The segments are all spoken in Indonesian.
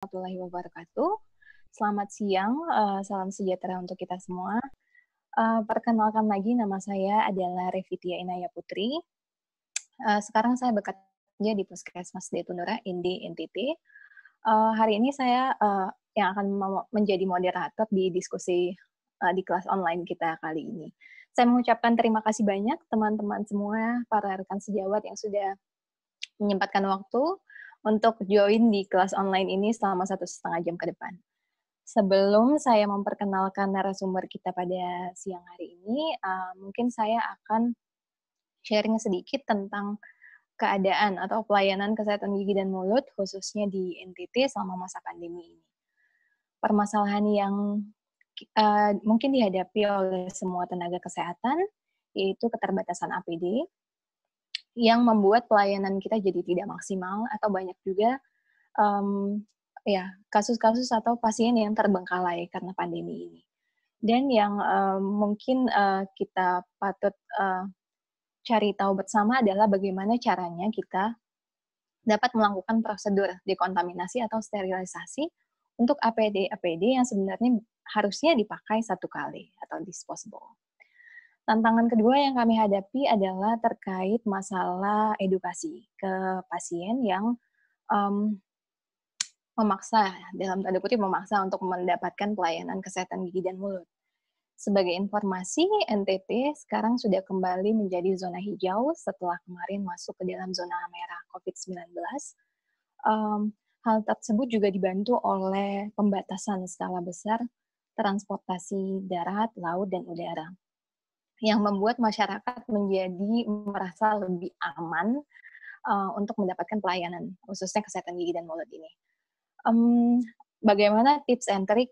Warahmatullahi wabarakatuh. Selamat siang, salam sejahtera untuk kita semua. Perkenalkan lagi, nama saya adalah Revitia Inaya Putri. Sekarang saya bekerja di Puskesmas Detunura, Indi, NTT. Hari ini saya yang akan menjadi moderator di diskusi di kelas online kita kali ini. Saya mengucapkan terima kasih banyak teman-teman semua, para rekan sejawat yang sudah menyempatkan waktu untuk join di kelas online ini selama 1,5 jam ke depan. Sebelum saya memperkenalkan narasumber kita pada siang hari ini, mungkin saya akan sharing sedikit tentang keadaan atau pelayanan kesehatan gigi dan mulut, khususnya di NTT selama masa pandemi ini. Permasalahan yang mungkin dihadapi oleh semua tenaga kesehatan, yaitu keterbatasan APD, yang membuat pelayanan kita jadi tidak maksimal, atau banyak juga kasus-kasus atau pasien yang terbengkalai karena pandemi ini. Dan yang mungkin kita patut cari tahu bersama adalah bagaimana caranya kita dapat melakukan prosedur dekontaminasi atau sterilisasi untuk APD yang sebenarnya harusnya dipakai satu kali atau disposable. Tantangan kedua yang kami hadapi adalah terkait masalah edukasi ke pasien yang memaksa, dalam tanda kutip memaksa untuk mendapatkan pelayanan kesehatan gigi dan mulut. Sebagai informasi, NTT sekarang sudah kembali menjadi zona hijau setelah kemarin masuk ke dalam zona merah COVID-19. Hal tersebut juga dibantu oleh pembatasan skala besar transportasi darat, laut, dan udara, yang membuat masyarakat menjadi merasa lebih aman untuk mendapatkan pelayanan, khususnya kesehatan gigi dan mulut ini. Bagaimana tips and trik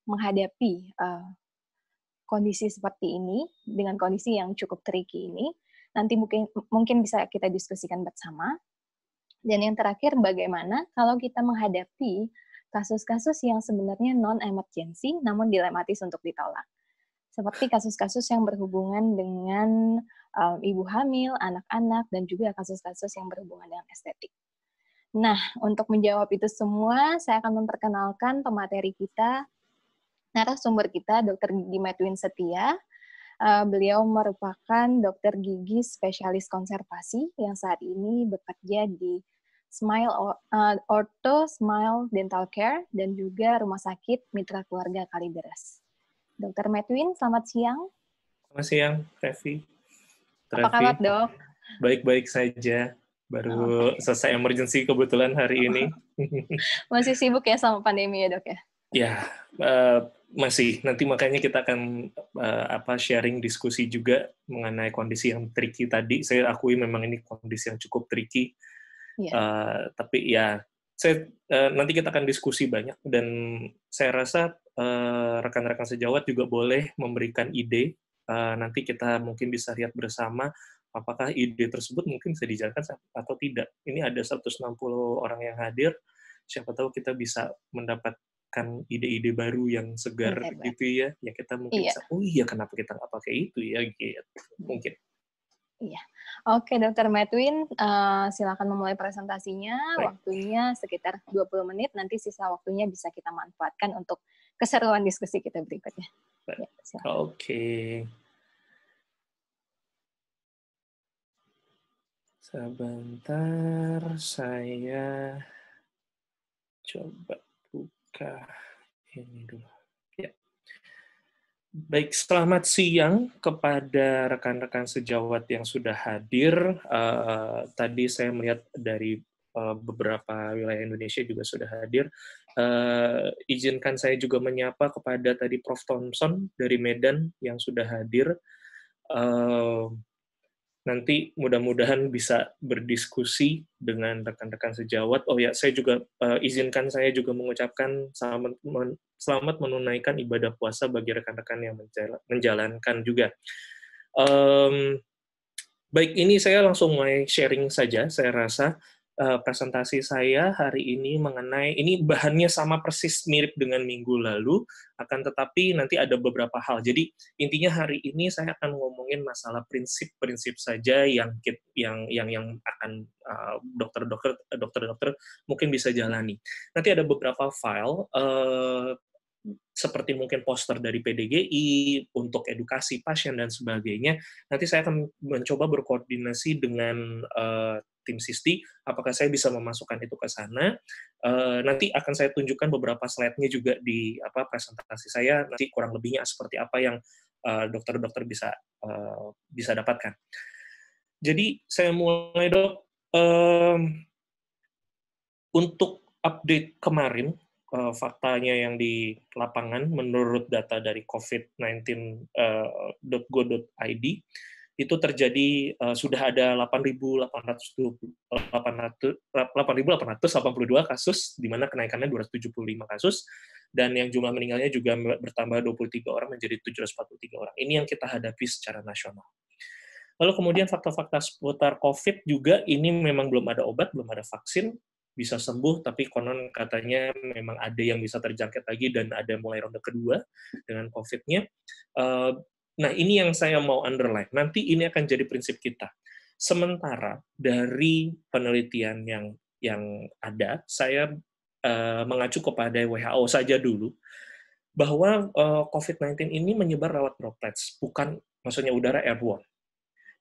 menghadapi kondisi seperti ini, dengan kondisi yang cukup tricky ini, nanti mungkin bisa kita diskusikan bersama. Dan yang terakhir, bagaimana kalau kita menghadapi kasus-kasus yang sebenarnya non-emergency, namun dilematis untuk ditolak. Seperti kasus-kasus yang berhubungan dengan ibu hamil, anak-anak, dan juga kasus-kasus yang berhubungan dengan estetik. Nah, untuk menjawab itu semua, saya akan memperkenalkan pemateri kita, narasumber kita, Dr. Gigi Medwin Setia. Beliau merupakan dokter gigi spesialis konservasi yang saat ini bekerja di Smile Ortho Smile Dental Care dan juga Rumah Sakit Mitra Keluarga Kalideres. Dr. Medwin, selamat siang. Selamat siang, Revi. Apa kabar, Dok? Baik-baik saja. Baru selesai emergency kebetulan hari ini. Masih sibuk ya sama pandemi ya, Dok ya? Ya, masih. Nanti makanya kita akan sharing diskusi juga mengenai kondisi yang tricky tadi. Saya akui memang ini kondisi yang cukup tricky. Tapi ya, nanti kita akan diskusi banyak. Dan saya rasa rekan-rekan sejawat juga boleh memberikan ide. Nanti kita mungkin bisa lihat bersama apakah ide tersebut mungkin bisa dijalankan atau tidak. Ini ada 160 orang yang hadir, siapa tahu kita bisa mendapatkan ide-ide baru yang segar gitu ya. Ya kita mungkin bisa, oh iya kenapa kita nggak pakai itu ya, gitu. Mungkin. Iya. Oke, Dr. Medwin, silakan memulai presentasinya. Baik. Waktunya sekitar 20 menit, nanti sisa waktunya bisa kita manfaatkan untuk keseruan diskusi kita berikutnya. Ya, oke. Sebentar, saya coba buka ini dulu. Ya. Baik, selamat siang kepada rekan-rekan sejawat yang sudah hadir. Tadi saya melihat dari beberapa wilayah Indonesia juga sudah hadir. Izinkan saya juga menyapa kepada tadi Prof. Thompson dari Medan yang sudah hadir. Nanti mudah-mudahan bisa berdiskusi dengan rekan-rekan sejawat. Oh ya, saya juga izinkan saya juga mengucapkan selamat menunaikan ibadah puasa bagi rekan-rekan yang menjalankan juga. Baik, ini saya langsung mulai sharing saja, saya rasa. presentasi saya hari ini mengenai, ini bahannya sama persis mirip dengan minggu lalu, akan tetapi nanti ada beberapa hal. Jadi intinya hari ini saya akan ngomongin masalah prinsip-prinsip saja yang akan dokter-dokter mungkin bisa jalani. Nanti ada beberapa file seperti mungkin poster dari PDGI untuk edukasi pasien dan sebagainya. Nanti saya akan mencoba berkoordinasi dengan tim Sisti, apakah saya bisa memasukkan itu ke sana. Nanti akan saya tunjukkan beberapa slide-nya juga di presentasi saya, nanti kurang lebihnya seperti apa yang dokter-dokter bisa dapatkan. Jadi saya mulai, Dok. Untuk update kemarin, faktanya yang di lapangan menurut data dari covid19.go.id itu terjadi, sudah ada 8.882 kasus, di mana kenaikannya 275 kasus, dan yang jumlah meninggalnya juga bertambah 23 orang menjadi 743 orang. Ini yang kita hadapi secara nasional. Lalu kemudian fakta-fakta seputar COVID juga, ini memang belum ada obat, belum ada vaksin, bisa sembuh, tapi konon katanya memang ada yang bisa terjangkit lagi dan ada mulai ronde kedua dengan COVID-nya. Nah, ini yang saya mau underline. Nanti ini akan jadi prinsip kita. Sementara dari penelitian yang ada, saya mengacu kepada WHO saja dulu, bahwa COVID-19 ini menyebar lewat droplets, bukan maksudnya udara airborne.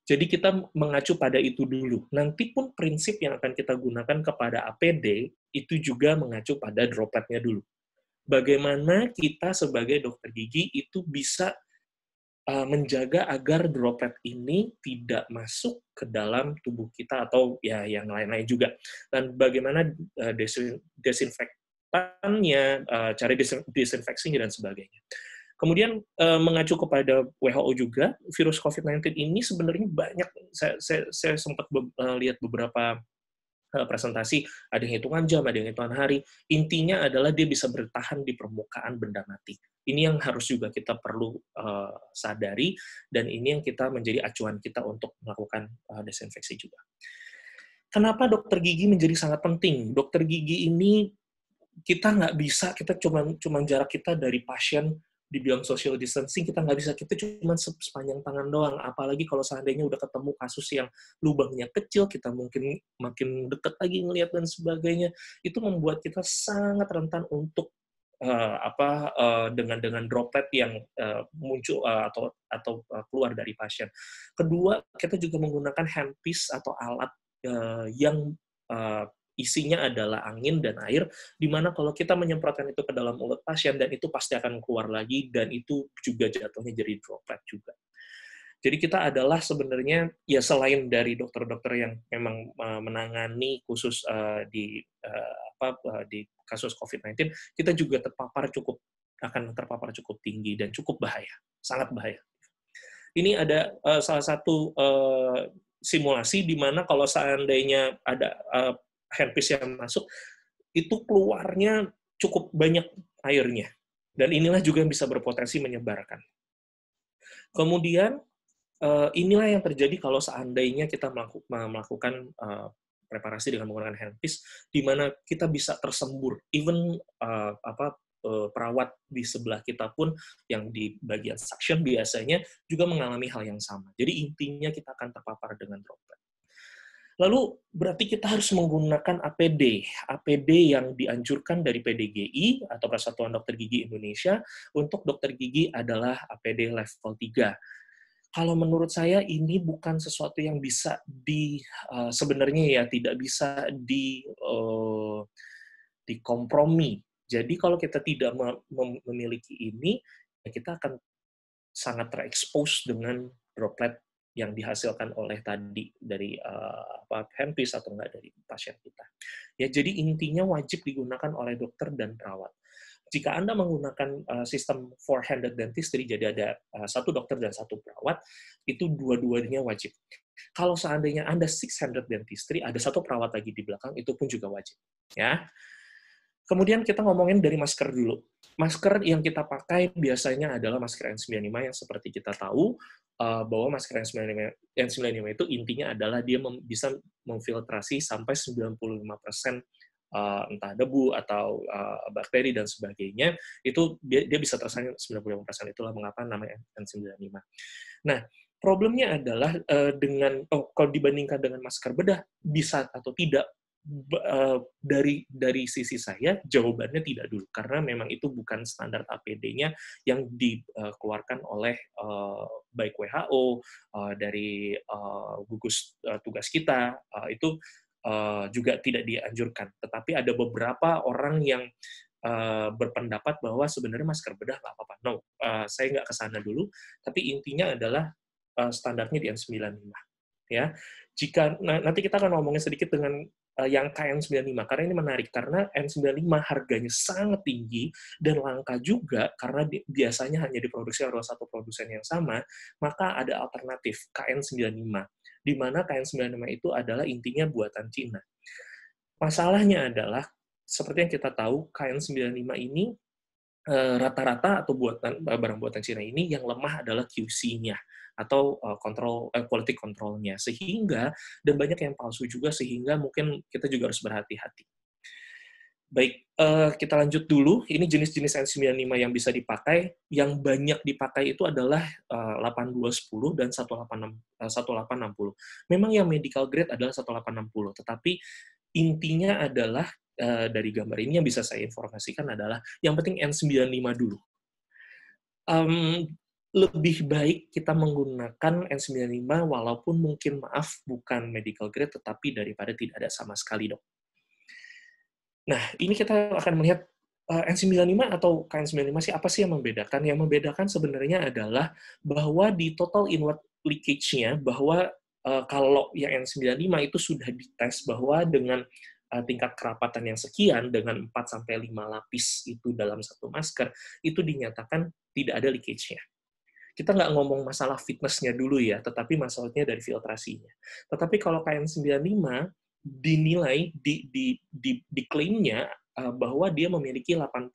Jadi kita mengacu pada itu dulu. Nanti pun prinsip yang akan kita gunakan kepada APD itu juga mengacu pada dropletnya dulu. Bagaimana kita sebagai dokter gigi itu bisa menjaga agar droplet ini tidak masuk ke dalam tubuh kita atau ya yang lain-lain juga. Dan bagaimana desinfektannya, cara disinfeksinya dan sebagainya. Kemudian mengacu kepada WHO juga, virus COVID-19 ini sebenarnya banyak, saya sempat lihat beberapa presentasi, ada yang hitungan jam, ada yang hitungan hari. Intinya adalah dia bisa bertahan di permukaan benda mati. Ini yang harus juga kita perlu sadari, dan ini yang kita menjadi acuan kita untuk melakukan desinfeksi juga. Kenapa dokter gigi menjadi sangat penting? Dokter gigi ini kita nggak bisa, kita cuma jarak kita dari pasien dibilang social distancing, kita nggak bisa, kita cuma sepanjang tangan doang. Apalagi kalau seandainya udah ketemu kasus yang lubangnya kecil, kita mungkin makin dekat lagi ngelihat dan sebagainya. Itu membuat kita sangat rentan untuk dengan droplet yang muncul atau keluar dari pasien. Kedua, kita juga menggunakan handpiece atau alat yang isinya adalah angin dan air, di mana kalau kita menyemprotkan itu ke dalam mulut pasien, dan itu pasti akan keluar lagi, dan itu juga jatuhnya jadi droplet juga. Jadi kita adalah sebenarnya, ya selain dari dokter-dokter yang memang menangani khusus di kasus COVID-19, kita juga akan terpapar cukup tinggi dan cukup bahaya, sangat bahaya. Ini ada salah satu simulasi di mana kalau seandainya ada handpiece yang masuk, itu keluarnya cukup banyak airnya. Dan inilah juga yang bisa berpotensi menyebarkan. Kemudian, inilah yang terjadi kalau seandainya kita melakukan preparasi dengan menggunakan handpiece, di mana kita bisa tersembur. Even perawat di sebelah kita pun, yang di bagian suction biasanya, juga mengalami hal yang sama. Jadi intinya kita akan terpapar dengan droplet. Lalu berarti kita harus menggunakan APD. APD yang dianjurkan dari PDGI atau Persatuan Dokter Gigi Indonesia untuk dokter gigi adalah APD level 3. Kalau menurut saya ini bukan sesuatu yang bisa sebenarnya ya tidak bisa dikompromi. Jadi kalau kita tidak memiliki ini, ya kita akan sangat terekspos dengan droplet yang dihasilkan oleh tadi dari handpiece atau enggak dari pasien kita. Ya, jadi intinya wajib digunakan oleh dokter dan perawat. Jika Anda menggunakan sistem four-handed dentistry, jadi ada satu dokter dan satu perawat, itu dua-duanya wajib. Kalau seandainya Anda six-handed dentistry, ada satu perawat lagi di belakang, itu pun juga wajib. Ya. Kemudian kita ngomongin dari masker dulu. Masker yang kita pakai biasanya adalah masker N95 yang seperti kita tahu, bahwa masker N95 itu intinya adalah dia bisa memfiltrasi sampai 95% entah debu atau bakteri dan sebagainya, itu dia bisa tersaring 95%. Itulah mengapa namanya N95. Nah, problemnya adalah kalau dibandingkan dengan masker bedah, bisa atau tidak, dari sisi saya jawabannya tidak dulu, karena memang itu bukan standar APD-nya yang dikeluarkan oleh baik WHO, dari gugus tugas kita, itu juga tidak dianjurkan. Tetapi ada beberapa orang yang berpendapat bahwa sebenarnya masker bedah nggak apa-apa. No, saya nggak ke sana dulu, tapi intinya adalah standarnya di N95. Ya, jika nanti kita akan ngomongin sedikit dengan yang KN95, karena ini menarik, karena N95 harganya sangat tinggi dan langka juga, karena biasanya hanya diproduksi oleh satu produsen yang sama, maka ada alternatif KN95, di mana KN95 itu adalah intinya buatan Cina. Masalahnya adalah, seperti yang kita tahu, KN95 ini rata-rata atau barang buatan Cina ini yang lemah adalah QC-nya atau quality control-nya, sehingga dan banyak yang palsu juga, sehingga mungkin kita juga harus berhati-hati. Baik, kita lanjut dulu. Ini jenis-jenis N95 yang bisa dipakai. Yang banyak dipakai itu adalah 8210 dan 1860. Memang yang medical grade adalah 1860, tetapi intinya adalah dari gambar ini yang bisa saya informasikan adalah yang penting N95 dulu. Lebih baik kita menggunakan N95 walaupun mungkin bukan medical grade, tetapi daripada tidak ada sama sekali, dok. Nah, ini kita akan melihat N95 atau KN95 apa sih yang membedakan? Yang membedakan sebenarnya adalah bahwa di total inward leakage-nya, bahwa kalau yang N95 itu sudah dites bahwa dengan tingkat kerapatan yang sekian, dengan 4-5 lapis itu dalam satu masker, itu dinyatakan tidak ada leakage-nya. Kita nggak ngomong masalah fitness-nya dulu ya, tetapi masalahnya dari filtrasinya. Tetapi kalau KN95 dinilai, diklaimnya bahwa dia memiliki 8%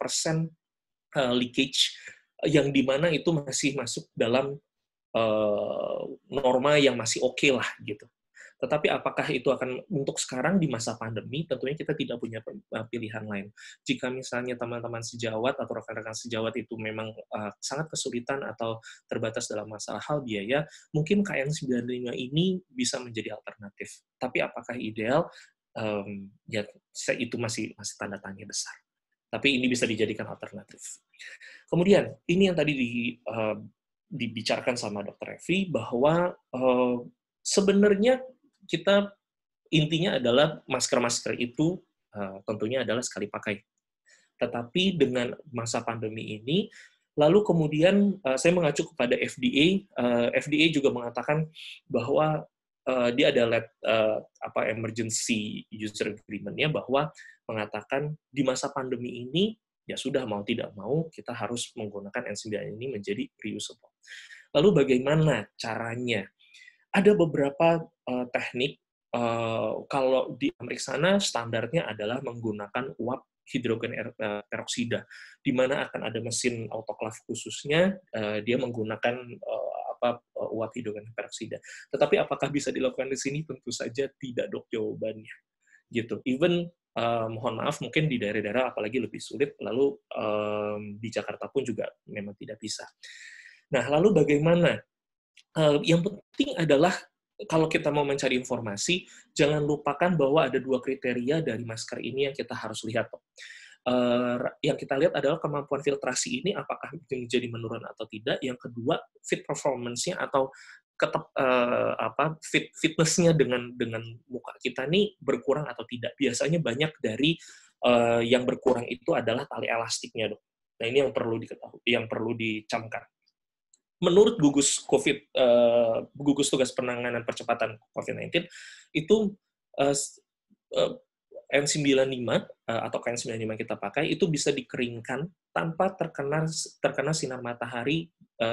leakage, yang dimana itu masih masuk dalam norma yang masih oke lah, gitu. Tetapi apakah itu akan untuk sekarang di masa pandemi, tentunya kita tidak punya pilihan lain. Jika misalnya teman-teman sejawat atau rekan-rekan sejawat itu memang sangat kesulitan atau terbatas dalam masalah hal biaya, mungkin KN95 ini bisa menjadi alternatif. Tapi apakah ideal? Ya, itu masih tanda tanya besar. Tapi ini bisa dijadikan alternatif. Kemudian, ini yang tadi dibicarakan sama Dr. Evi, bahwa sebenarnya kita intinya adalah masker-masker itu tentunya adalah sekali pakai. Tetapi dengan masa pandemi ini, lalu kemudian saya mengacu kepada FDA. FDA juga mengatakan bahwa dia ada emergency user agreement-nya, bahwa mengatakan di masa pandemi ini, ya sudah mau tidak mau kita harus menggunakan N95 ini menjadi reusable. Lalu bagaimana caranya? Ada beberapa teknik. Kalau di Amerika sana standarnya adalah menggunakan uap hidrogen peroksida, di mana akan ada mesin autoclave khususnya, dia menggunakan uap hidrogen peroksida. Tetapi apakah bisa dilakukan di sini? Tentu saja tidak, dok, jawabannya. Gitu. Even mohon maaf, mungkin di daerah-daerah apalagi lebih sulit, lalu di Jakarta pun juga memang tidak bisa. Nah, lalu bagaimana? Yang penting adalah kalau kita mau mencari informasi, jangan lupakan bahwa ada 2 kriteria dari masker ini yang kita harus lihat. Yang kita lihat adalah kemampuan filtrasi ini apakah menjadi menurun atau tidak. Yang kedua, fit performance-nya atau fitness-nya dengan muka kita nih berkurang atau tidak. Biasanya banyak dari yang berkurang itu adalah tali elastiknya, dok. Nah, ini yang perlu diketahui, yang perlu dicamkan. Menurut gugus tugas penanganan percepatan COVID-19 itu N95 atau KN95 kita pakai itu bisa dikeringkan tanpa terkena sinar matahari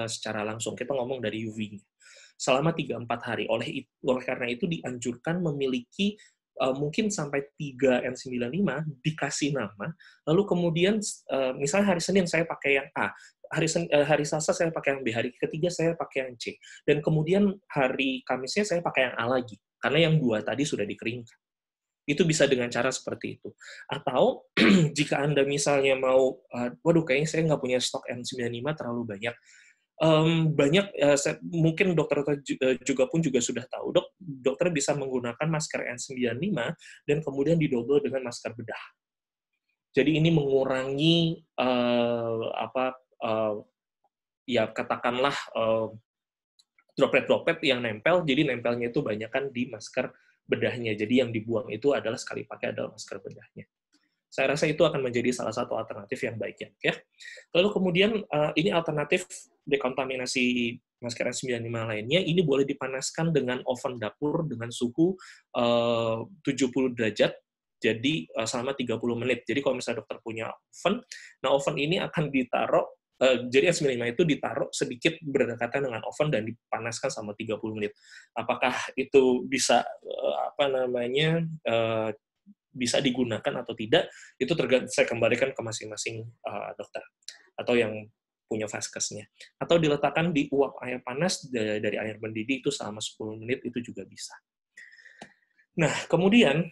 secara langsung. Kita ngomong dari UV selama 3-4 hari. Oleh karena itu dianjurkan memiliki mungkin sampai 3N95 dikasih nama, lalu kemudian misalnya hari Senin saya pakai yang A, hari Selasa saya pakai yang B, hari ketiga saya pakai yang C, dan kemudian hari Kamisnya saya pakai yang A lagi, karena yang 2 tadi sudah dikeringkan. Itu bisa dengan cara seperti itu. Atau jika Anda misalnya mau, waduh kayaknya saya nggak punya stok N95 terlalu banyak, mungkin dokter juga sudah tahu, dokter bisa menggunakan masker N95 dan kemudian didobel dengan masker bedah. Jadi ini mengurangi ya katakanlah droplet-droplet yang nempel, jadi nempelnya itu banyak kan di masker bedahnya. Jadi yang dibuang itu adalah sekali pakai adalah masker bedahnya. Saya rasa itu akan menjadi salah satu alternatif yang baik ya. Lalu kemudian ini alternatif dekontaminasi masker N95 lainnya, ini boleh dipanaskan dengan oven dapur dengan suhu 70 derajat, jadi selama 30 menit. Jadi kalau misalnya dokter punya oven, nah oven ini akan ditaruh, jadi N95 itu ditaruh sedikit berdekatan dengan oven dan dipanaskan selama 30 menit. Apakah itu bisa bisa digunakan atau tidak, itu saya kembalikan ke masing-masing dokter atau yang punya vaskesnya. Atau diletakkan di uap air panas dari air mendidih itu selama 10 menit, itu juga bisa. Nah, kemudian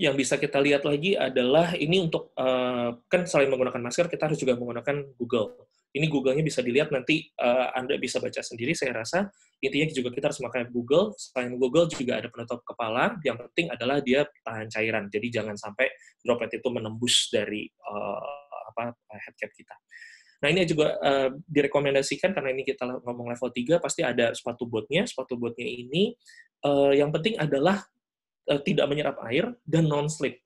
yang bisa kita lihat lagi adalah ini untuk, kan selain menggunakan masker, kita harus juga menggunakan Google. Ini Google-nya bisa dilihat, nanti Anda bisa baca sendiri, saya rasa. Intinya juga kita harus memakai Google. Selain Google juga ada penutup kepala, yang penting adalah dia tahan cairan. Jadi jangan sampai droplet itu menembus dari headcap kita. Nah, ini juga direkomendasikan, karena ini kita ngomong level 3, pasti ada sepatu botnya. Sepatu botnya ini, yang penting adalah tidak menyerap air dan non-slip.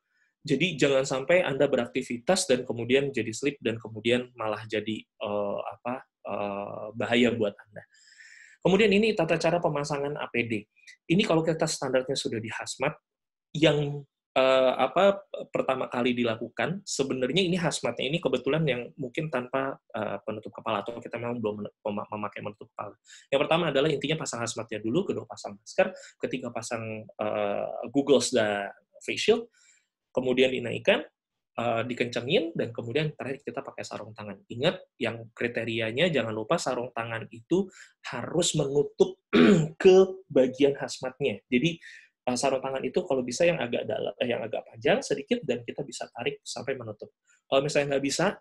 Jadi jangan sampai Anda beraktivitas dan kemudian jadi slip dan kemudian malah jadi bahaya buat Anda. Kemudian ini tata cara pemasangan APD. Ini kalau kita standarnya sudah di hazmat, yang pertama kali dilakukan, sebenarnya ini hazmatnya ini kebetulan yang mungkin tanpa penutup kepala, atau kita memang belum memakai penutup kepala. Yang pertama adalah intinya pasang hazmatnya dulu, kedua pasang masker, ketiga pasang goggles dan face shield, kemudian dinaikkan, dikencengin, dan kemudian terakhir kita pakai sarung tangan. Ingat, yang kriterianya jangan lupa sarung tangan itu harus menutup ke bagian hazmatnya. Jadi sarung tangan itu kalau bisa yang agak panjang sedikit, dan kita bisa tarik sampai menutup. Kalau misalnya nggak bisa,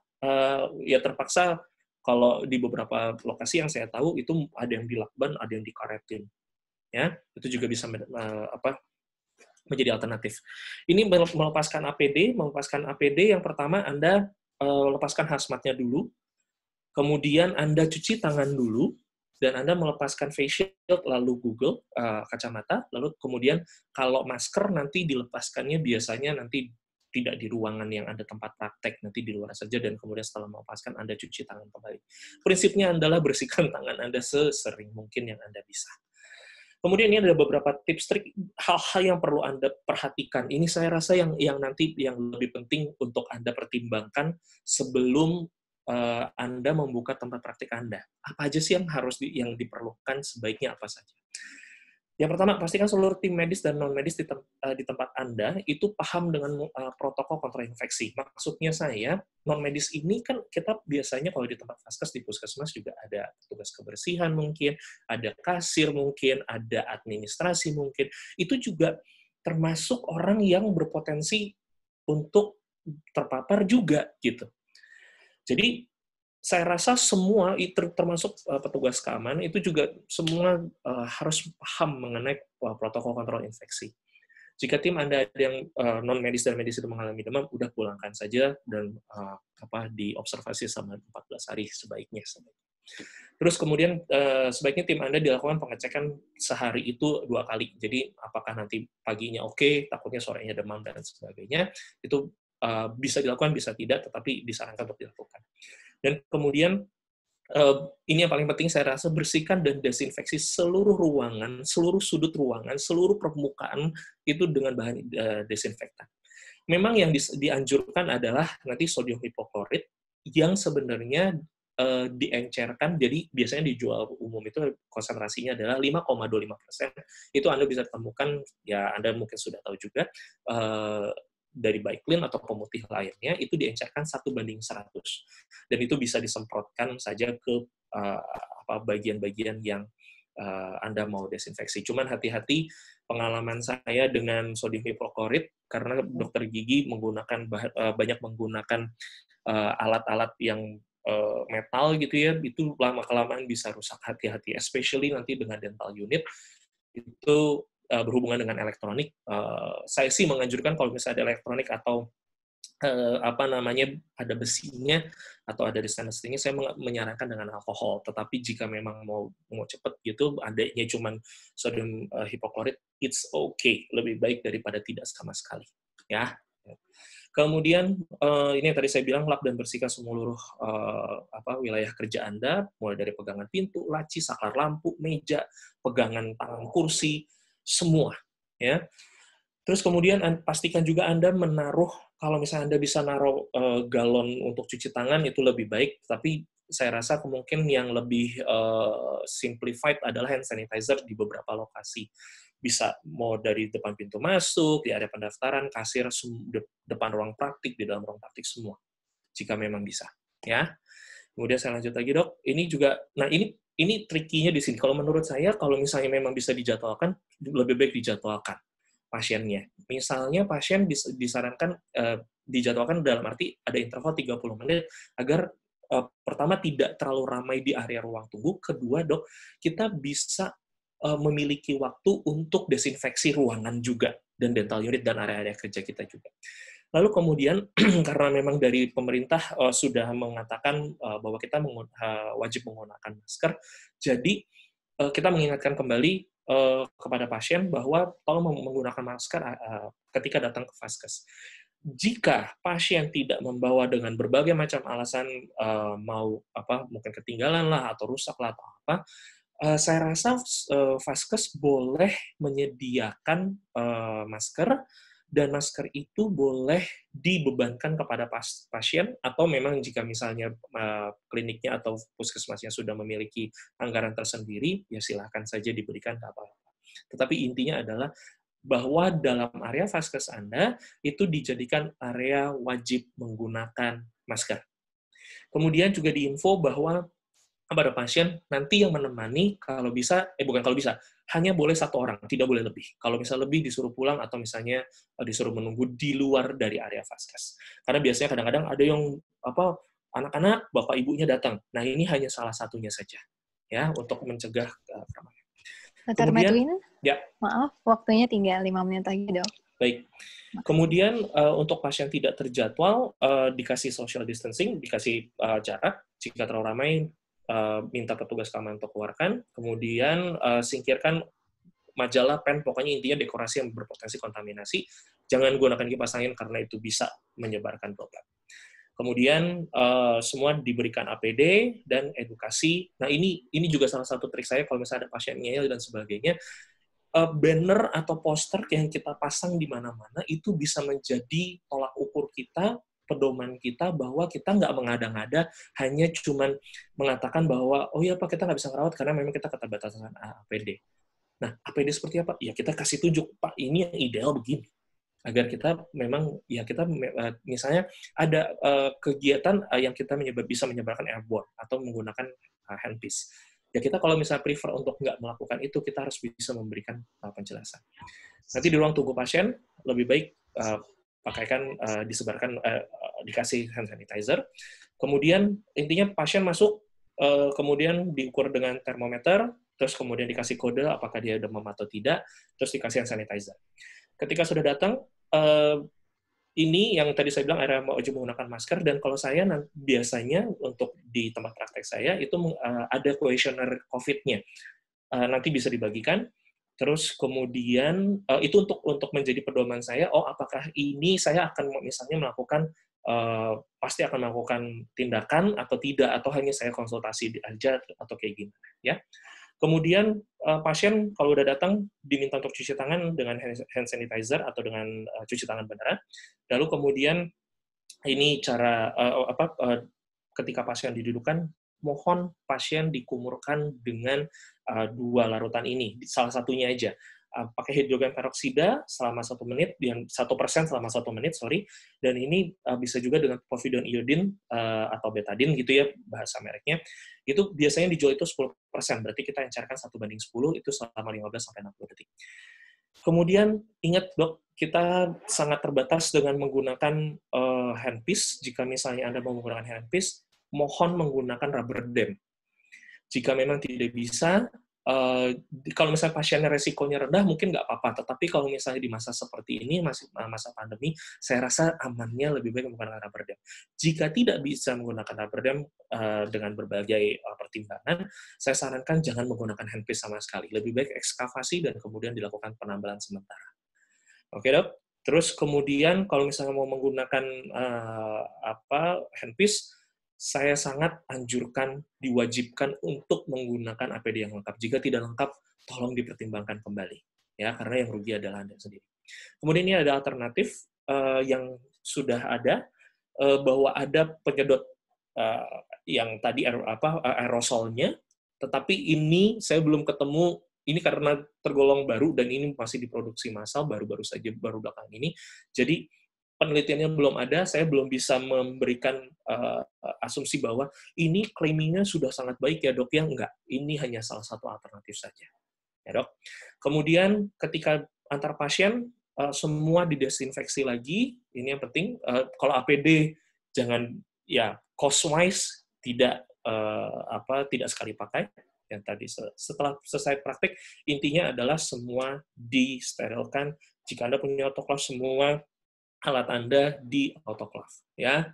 ya terpaksa, kalau di beberapa lokasi yang saya tahu itu ada yang dilakban, ada yang dikaretin. Ya, itu juga bisa menjadi alternatif. Ini melepaskan APD, yang pertama Anda lepaskan hazmatnya dulu, kemudian Anda cuci tangan dulu, dan Anda melepaskan face shield, lalu Google, kacamata, lalu kemudian kalau masker nanti dilepaskannya biasanya nanti tidak di ruangan yang ada tempat praktek, nanti di luar saja, dan kemudian setelah melepaskan Anda cuci tangan kembali. Prinsipnya adalah bersihkan tangan Anda sesering mungkin yang Anda bisa. Kemudian ini ada beberapa tips trik, hal-hal yang perlu Anda perhatikan. Ini saya rasa yang nanti yang lebih penting untuk Anda pertimbangkan sebelum Anda membuka tempat praktik Anda. Apa aja sih yang yang diperlukan, sebaiknya apa saja? Yang pertama, pastikan seluruh tim medis dan non-medis di tempat Anda itu paham dengan protokol kontrol infeksi. Maksudnya saya, non-medis ini kan kita biasanya kalau di tempat vaskes, di puskesmas juga ada petugas kebersihan mungkin, ada kasir mungkin, ada administrasi mungkin. Itu juga termasuk orang yang berpotensi untuk terpapar juga, gitu. Jadi, saya rasa semua, termasuk petugas keamanan, itu juga semua harus paham mengenai protokol kontrol infeksi. Jika tim Anda ada yang non-medis dan medis itu mengalami demam, udah pulangkan saja, dan diobservasi selama 14 hari sebaiknya. Terus kemudian sebaiknya tim Anda dilakukan pengecekan sehari itu 2 kali. Jadi apakah nanti paginya oke, takutnya sorenya demam dan sebagainya, itu bisa dilakukan, bisa tidak, tetapi disarankan untuk dilakukan. Dan kemudian, ini yang paling penting saya rasa, bersihkan dan desinfeksi seluruh ruangan, seluruh sudut ruangan, seluruh permukaan itu dengan bahan desinfektan. Memang yang dianjurkan adalah nanti sodium hipoklorit, yang sebenarnya diencerkan, jadi biasanya dijual umum itu konsentrasinya adalah 5,25%. Itu Anda bisa temukan, ya Anda mungkin sudah tahu juga, dari Baiklin atau pemutih lainnya, itu diencerkan 1:100. Dan itu bisa disemprotkan saja ke bagian-bagian yang Anda mau desinfeksi. Cuman hati-hati, pengalaman saya dengan sodium hipoklorit, karena dokter gigi banyak menggunakan alat-alat yang metal gitu ya, itu lama-kelamaan bisa rusak. Hati-hati, especially nanti dengan dental unit, itu berhubungan dengan elektronik. Saya sih menganjurkan kalau misalnya ada elektronik atau ada besinya atau ada di stainless steel-nya, saya menyarankan dengan alkohol. Tetapi jika memang mau cepat gitu, adanya cuman sodium hipoklorit, it's okay, lebih baik daripada tidak sama sekali, ya. Kemudian ini yang tadi saya bilang, lap dan bersihkan seluruh wilayah kerja Anda, mulai dari pegangan pintu, laci, saklar lampu, meja, pegangan tangan kursi, semua, ya. Terus kemudian pastikan juga Anda menaruh, kalau misalnya Anda bisa naruh galon untuk cuci tangan, itu lebih baik, tapi saya rasa kemungkinan yang lebih simplified adalah hand sanitizer di beberapa lokasi. Bisa mau dari depan pintu masuk, di area pendaftaran, kasir, depan ruang praktik, di dalam ruang praktik semua, jika memang bisa. Ya. Kemudian saya lanjut lagi, Dok. Ini juga, nah ini trikinya di sini. Kalau menurut saya, kalau misalnya memang bisa dijadwalkan, lebih baik dijadwalkan pasiennya. Misalnya pasien disarankan dijadwalkan dalam arti ada interval 30 menit agar pertama tidak terlalu ramai di area ruang tunggu, kedua, Dok, kita bisa memiliki waktu untuk desinfeksi ruangan juga, dan dental unit dan area-area kerja kita juga. Lalu kemudian, karena memang dari pemerintah sudah mengatakan bahwa kita wajib menggunakan masker, jadi kita mengingatkan kembali kepada pasien bahwa tolong menggunakan masker ketika datang ke vaskes. Jika pasien tidak membawa dengan berbagai macam alasan, mungkin ketinggalan lah, atau rusak lah, atau apa, saya rasa vaskes boleh menyediakan masker, dan masker itu boleh dibebankan kepada pasien, atau memang jika misalnya kliniknya atau puskesmasnya sudah memiliki anggaran tersendiri, ya silakan saja diberikan, tak apa-apa. Tetapi intinya adalah bahwa dalam area vaskes Anda itu dijadikan area wajib menggunakan masker. Kemudian juga diinfo bahwa pada pasien, nanti yang menemani hanya boleh 1 orang, tidak boleh lebih. Kalau misalnya lebih, disuruh pulang, atau misalnya disuruh menunggu di luar dari area vaskes. Karena biasanya kadang-kadang ada yang anak-anak, bapak ibunya datang. Nah, ini hanya salah satunya saja, ya, untuk mencegah keramaian. Dr. Medwin, ya. Maaf, waktunya tinggal 5 menit lagi, Dok. Baik. Kemudian untuk pasien tidak terjadwal, dikasih social distancing, dikasih jarak. Jika terlalu ramai, minta petugas keamanan untuk keluarkan, kemudian singkirkan majalah, pen, pokoknya intinya dekorasi yang berpotensi kontaminasi. Jangan gunakan kipas angin karena itu bisa menyebarkan droplet. Kemudian semua diberikan APD dan edukasi. Nah, ini juga salah satu trik saya kalau misalnya ada pasien ngeyel dan sebagainya. Banner atau poster yang kita pasang di mana-mana itu bisa menjadi tolak ukur kita, pedoman kita, bahwa kita nggak mengada-ngada, hanya cuman mengatakan bahwa, oh ya Pak, kita nggak bisa ngerawat karena memang kita keterbatasan APD. Nah, APD seperti apa? Ya kita kasih tunjuk, Pak, ini yang ideal begini. Agar kita memang, ya kita misalnya ada kegiatan yang kita bisa menyebarkan airborne atau menggunakan handpiece. Ya kita kalau misalnya prefer untuk nggak melakukan itu, kita harus bisa memberikan penjelasan. Nanti di ruang tunggu pasien, lebih baik dikasih hand sanitizer. Kemudian intinya pasien masuk, kemudian diukur dengan termometer, terus kemudian dikasih kode apakah dia demam atau tidak, terus dikasih hand sanitizer. Ketika sudah datang, ini yang tadi saya bilang area wajib menggunakan masker, dan kalau saya biasanya untuk di tempat praktek saya itu ada questionnaire COVID-nya. Nanti bisa dibagikan. Terus kemudian itu untuk menjadi pedoman saya, apakah ini saya akan misalnya melakukan pasti akan melakukan tindakan atau tidak, atau hanya saya konsultasi aja atau kayak gini, ya. Kemudian pasien kalau udah datang diminta untuk cuci tangan dengan hand sanitizer atau dengan cuci tangan beneran. Lalu kemudian ini cara ketika pasien didudukan, mohon pasien dikumurkan dengan 2 larutan ini, salah satunya aja. Pakai hidrogen peroksida selama 1 menit, dan 1% selama 1 menit, dan ini bisa juga dengan povidone iodine atau betadine gitu ya, bahasa mereknya. Itu biasanya dijual itu 10%, berarti kita encerkan 1:10, itu selama 15-60 detik. Kemudian ingat dok, kita sangat terbatas dengan menggunakan handpiece. Jika misalnya Anda mau menggunakan handpiece, mohon menggunakan rubber dam. Jika memang tidak bisa, kalau misalnya pasiennya resikonya rendah, mungkin nggak apa-apa. Tetapi kalau misalnya di masa seperti ini, masih masa pandemi, saya rasa amannya lebih baik menggunakan rubber dam. Jika tidak bisa menggunakan rubber dam dengan berbagai pertimbangan, saya sarankan jangan menggunakan handpiece sama sekali. Lebih baik ekskavasi dan kemudian dilakukan penambalan sementara. Oke dok? Terus kemudian kalau misalnya mau menggunakan handpiece, saya sangat anjurkan, diwajibkan untuk menggunakan APD yang lengkap. Jika tidak lengkap, tolong dipertimbangkan kembali, ya, karena yang rugi adalah Anda sendiri. Kemudian ini ada alternatif yang sudah ada, bahwa ada penyedot yang tadi aerosolnya, tetapi ini saya belum ketemu, ini karena tergolong baru dan ini masih diproduksi massal, baru belakang ini. Jadi penelitiannya belum ada, saya belum bisa memberikan asumsi bahwa ini claiming-nya sudah sangat baik ya dok, ya enggak. Ini hanya salah satu alternatif saja. Ya dok. Kemudian ketika antar pasien, semua didesinfeksi lagi, ini yang penting. Kalau APD, jangan, ya, cost-wise, tidak sekali pakai. Yang tadi setelah selesai praktik, intinya adalah semua disterilkan. Jika Anda punya autoclave, semua alat Anda di autoclave, ya.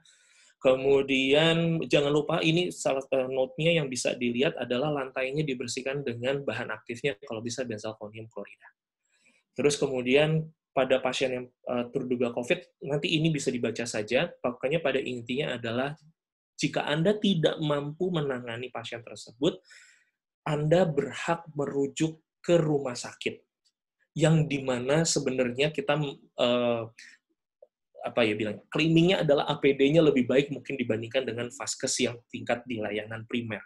Kemudian jangan lupa, ini salah note-nya yang bisa dilihat adalah lantainya dibersihkan dengan bahan aktifnya, kalau bisa benzalkonium klorida. Terus kemudian pada pasien yang terduga COVID, nanti ini bisa dibaca saja, pokoknya pada intinya adalah jika Anda tidak mampu menangani pasien tersebut, Anda berhak merujuk ke rumah sakit, yang dimana sebenarnya kita claiming-nya adalah APD-nya lebih baik mungkin dibandingkan dengan vaskes yang tingkat di layanan primer.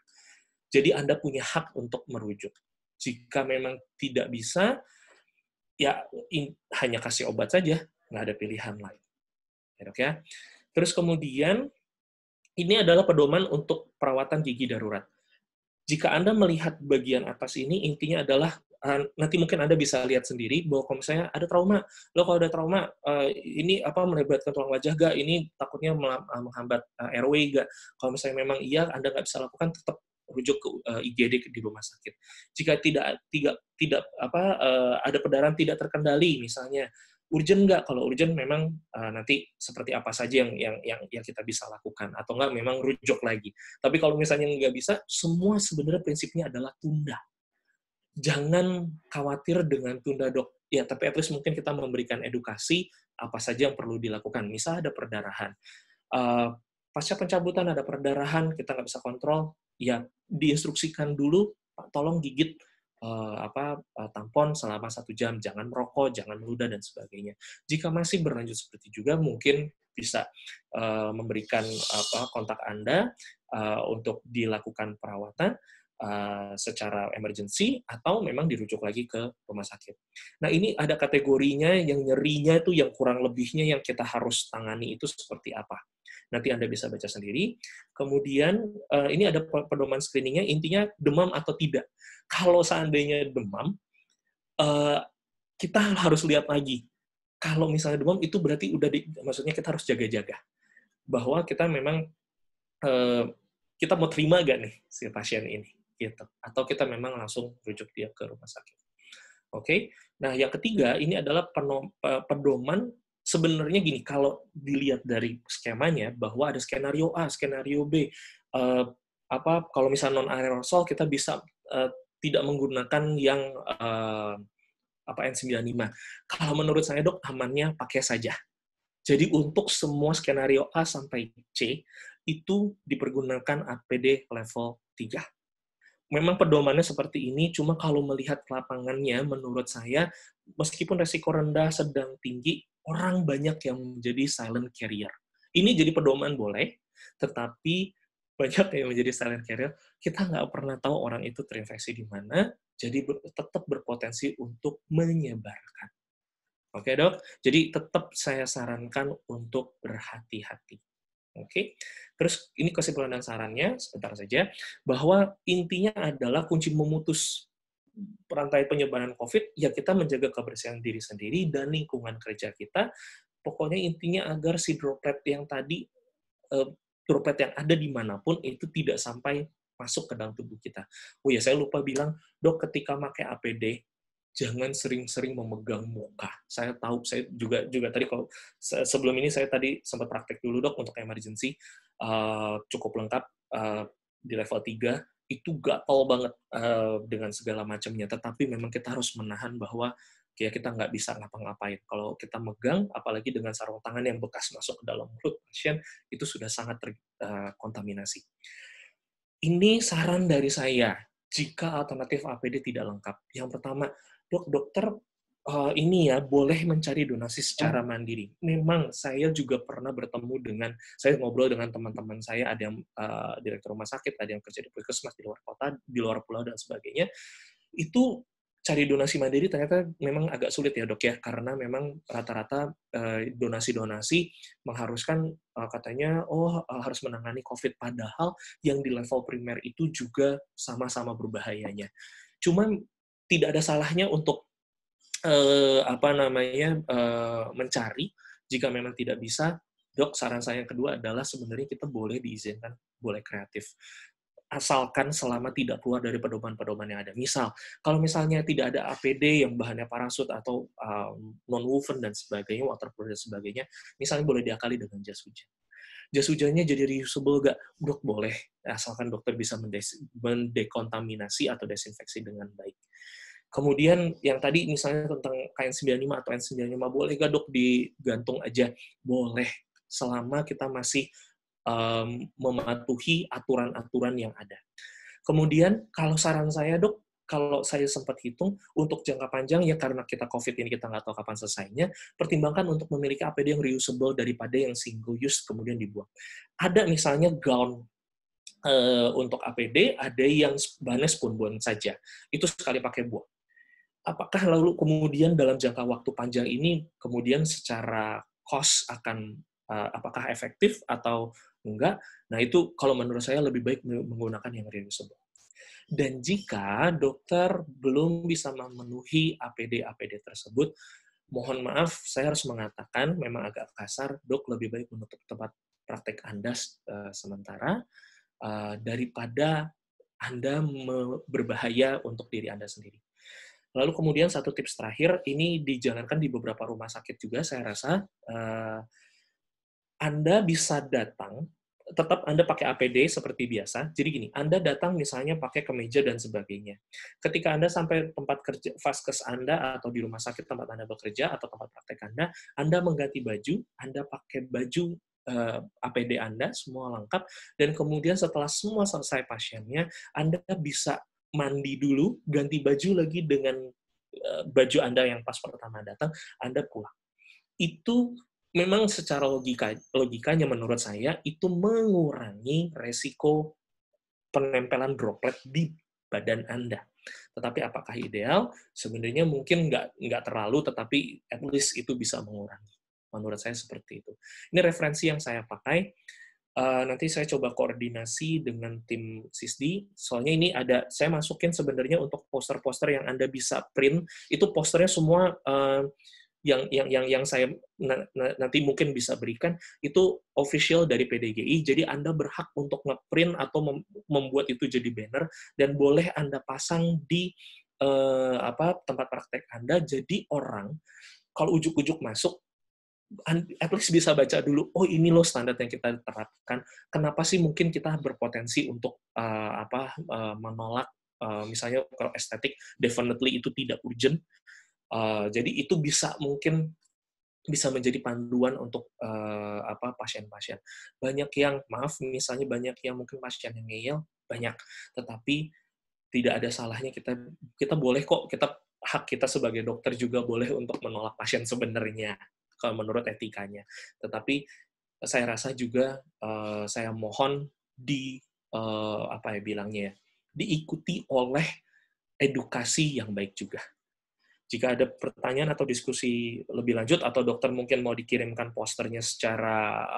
Jadi Anda punya hak untuk merujuk. Jika memang tidak bisa, ya hanya kasih obat saja, nggak ada pilihan lain. Ya, dok, ya. Terus kemudian, ini adalah pedoman untuk perawatan gigi darurat. Jika Anda melihat bagian atas ini, intinya adalah nanti mungkin Anda bisa lihat sendiri bahwa kalau misalnya ada trauma, kalau ada trauma, ini melebatkan tulang wajah gak? Ini takutnya menghambat airway gak? Kalau misalnya memang iya, Anda nggak bisa lakukan, tetap rujuk ke IGD di rumah sakit. Jika tidak ada perdarahan tidak terkendali, misalnya urgent nggak? Kalau urgent memang nanti seperti apa saja yang kita bisa lakukan, atau nggak memang rujuk lagi. Tapi kalau misalnya nggak bisa, semua sebenarnya prinsipnya adalah tunda. Jangan khawatir dengan tunda dok. Ya, tapi at least mungkin kita memberikan edukasi apa saja yang perlu dilakukan. Misal ada perdarahan. Pasca pencabutan ada perdarahan, kita nggak bisa kontrol, ya diinstruksikan dulu, Pak, tolong gigit tampon selama 1 jam, jangan merokok, jangan meludah, dan sebagainya. Jika masih berlanjut seperti juga, mungkin bisa memberikan kontak Anda untuk dilakukan perawatan secara emergency, atau memang dirujuk lagi ke rumah sakit. Nah, ini ada kategorinya, yang nyerinya itu yang kurang lebihnya yang kita harus tangani itu seperti apa. Nanti Anda bisa baca sendiri. Kemudian, ini ada pedoman screening-nya, intinya demam atau tidak. Kalau seandainya demam, kita harus lihat lagi. Kalau misalnya demam, itu berarti maksudnya kita harus jaga-jaga. Bahwa kita memang, kita mau terima nggak nih si pasien ini, gitu. Atau kita memang langsung rujuk dia ke rumah sakit. Oke. Nah, yang ketiga, ini adalah pedoman. Sebenarnya gini, kalau dilihat dari skemanya, bahwa ada skenario A, skenario B. Kalau misalnya non-aerosol, kita bisa tidak menggunakan yang N95. Kalau menurut saya, dok, amannya pakai saja. Jadi untuk semua skenario A sampai C, itu dipergunakan APD level 3. Memang pedomannya seperti ini, cuma kalau melihat lapangannya, menurut saya, meskipun resiko rendah, sedang, tinggi, orang banyak yang menjadi silent carrier. Ini jadi pedoman boleh, tetapi banyak yang menjadi silent carrier, kita nggak pernah tahu orang itu terinfeksi di mana, jadi tetap berpotensi untuk menyebarkan. Oke, Dok? Jadi tetap saya sarankan untuk berhati-hati. Oke. Terus ini kesimpulan dan sarannya, sebentar saja, bahwa intinya adalah kunci memutus rantai penyebaran COVID, ya kita menjaga kebersihan diri sendiri dan lingkungan kerja kita. Pokoknya intinya agar si droplet yang tadi, droplet yang ada dimanapun itu tidak sampai masuk ke dalam tubuh kita. Oh ya, saya lupa bilang, Dok, ketika pakai APD, jangan sering-sering memegang muka. Saya tahu, saya juga tadi kalau sebelum ini saya tadi sempat praktek dulu, Dok, untuk emergency, cukup lengkap di level 3, itu gatal banget dengan segala macamnya. Tetapi memang kita harus menahan bahwa ya kita nggak bisa ngapa-ngapain. Kalau kita megang, apalagi dengan sarung tangan yang bekas masuk ke dalam mulut pasien, itu sudah sangat terkontaminasi. Ini saran dari saya, jika alternatif APD tidak lengkap. Yang pertama, dokter ini ya boleh mencari donasi secara mandiri. Memang saya juga pernah bertemu dengan, saya ngobrol dengan teman-teman saya, ada yang direktur rumah sakit, ada yang kerja di puskesmas di luar kota, di luar pulau dan sebagainya. Itu cari donasi mandiri ternyata memang agak sulit ya, Dok ya, karena memang rata-rata donasi-donasi mengharuskan katanya harus menangani COVID, padahal yang di level primer itu juga sama-sama berbahayanya. Cuman tidak ada salahnya untuk mencari. Jika memang tidak bisa, Dok, saran saya yang kedua adalah sebenarnya kita boleh diizinkan, boleh kreatif. Asalkan selama tidak keluar dari pedoman-pedoman yang ada. Misal, kalau misalnya tidak ada APD yang bahannya parasut atau non-woven dan sebagainya, waterproof dan sebagainya, misalnya boleh diakali dengan jas hujan. Jas hujannya jadi reusable nggak? Dok, boleh. Asalkan dokter bisa mendekontaminasi atau desinfeksi dengan baik. Kemudian yang tadi misalnya tentang KN95 atau N95, boleh nggak, Dok, digantung aja? Boleh, selama kita masih mematuhi aturan-aturan yang ada. Kemudian, kalau saran saya, Dok, kalau saya sempat hitung, untuk jangka panjang, ya karena kita COVID ini kita nggak tahu kapan selesainya, pertimbangkan untuk memiliki APD yang reusable daripada yang single use kemudian dibuang. Ada misalnya gown untuk APD, ada yang bahannya spoon saja. Itu sekali pakai buang. Apakah lalu kemudian dalam jangka waktu panjang ini, kemudian secara cost akan apakah efektif atau enggak? Nah, itu kalau menurut saya lebih baik menggunakan yang reusable. Dan jika dokter belum bisa memenuhi APD tersebut, mohon maaf, saya harus mengatakan, memang agak kasar, Dok, lebih baik menutup tempat praktek Anda sementara, daripada Anda berbahaya untuk diri Anda sendiri. Lalu kemudian satu tips terakhir, ini dijalankan di beberapa rumah sakit juga, saya rasa, Anda bisa datang, tetap Anda pakai APD seperti biasa. Jadi gini, Anda datang misalnya pakai kemeja dan sebagainya. Ketika Anda sampai tempat kerja, vaskes Anda, atau di rumah sakit tempat Anda bekerja, atau tempat praktek Anda mengganti baju, Anda pakai baju APD Anda, semua lengkap, dan kemudian setelah semua selesai pasiennya, Anda bisa mandi dulu, ganti baju lagi dengan baju Anda yang pas pertama datang, Anda pulang. Itu memang secara logikanya menurut saya, itu mengurangi resiko penempelan droplet di badan Anda. Tetapi apakah ideal? Sebenarnya mungkin nggak terlalu, tetapi at least itu bisa mengurangi. Menurut saya seperti itu. Ini referensi yang saya pakai. Nanti saya coba koordinasi dengan tim SISDI, soalnya ini ada, saya masukin sebenarnya untuk poster-poster yang Anda bisa print, itu posternya semua yang saya nanti mungkin bisa berikan, itu official dari PDGI, jadi Anda berhak untuk nge-print atau membuat itu jadi banner, dan boleh Anda pasang di tempat praktek Anda, jadi orang, kalau ujuk-ujuk masuk, at least bisa baca dulu, oh ini loh standar yang kita terapkan. Kenapa sih mungkin kita berpotensi untuk menolak, misalnya kalau estetik, definitely itu tidak urgent. Jadi itu mungkin bisa menjadi panduan untuk pasien-pasien. Banyak yang, misalnya banyak yang mungkin pasien yang ngeyel, banyak. Tetapi tidak ada salahnya kita boleh kok, hak kita sebagai dokter juga boleh untuk menolak pasien sebenarnya, kalau menurut etikanya. Tetapi saya rasa juga, saya mohon apa ya bilangnya ya, diikuti oleh edukasi yang baik juga. Jika ada pertanyaan atau diskusi lebih lanjut atau dokter mungkin mau dikirimkan posternya secara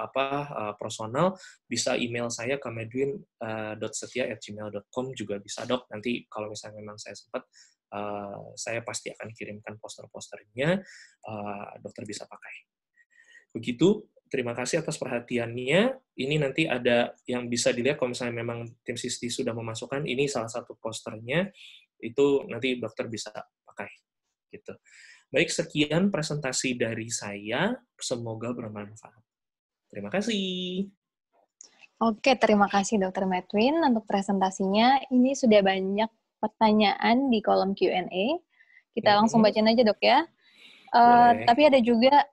personal, bisa email saya ke medwin.setia@gmail.com juga bisa dok. Nanti kalau misalnya memang saya sempat, saya pasti akan kirimkan poster-posternya, dokter bisa pakai. Begitu, terima kasih atas perhatiannya. Ini nanti ada yang bisa dilihat kalau misalnya memang tim SISDI sudah memasukkan, ini salah satu posternya, itu nanti dokter bisa pakai. Gitu. Baik, sekian presentasi dari saya. Semoga bermanfaat. Terima kasih. Oke, terima kasih Dr. Medwin untuk presentasinya. Ini sudah banyak pertanyaan di kolom Q&A. Kita langsung bacain aja dok ya. Tapi ada juga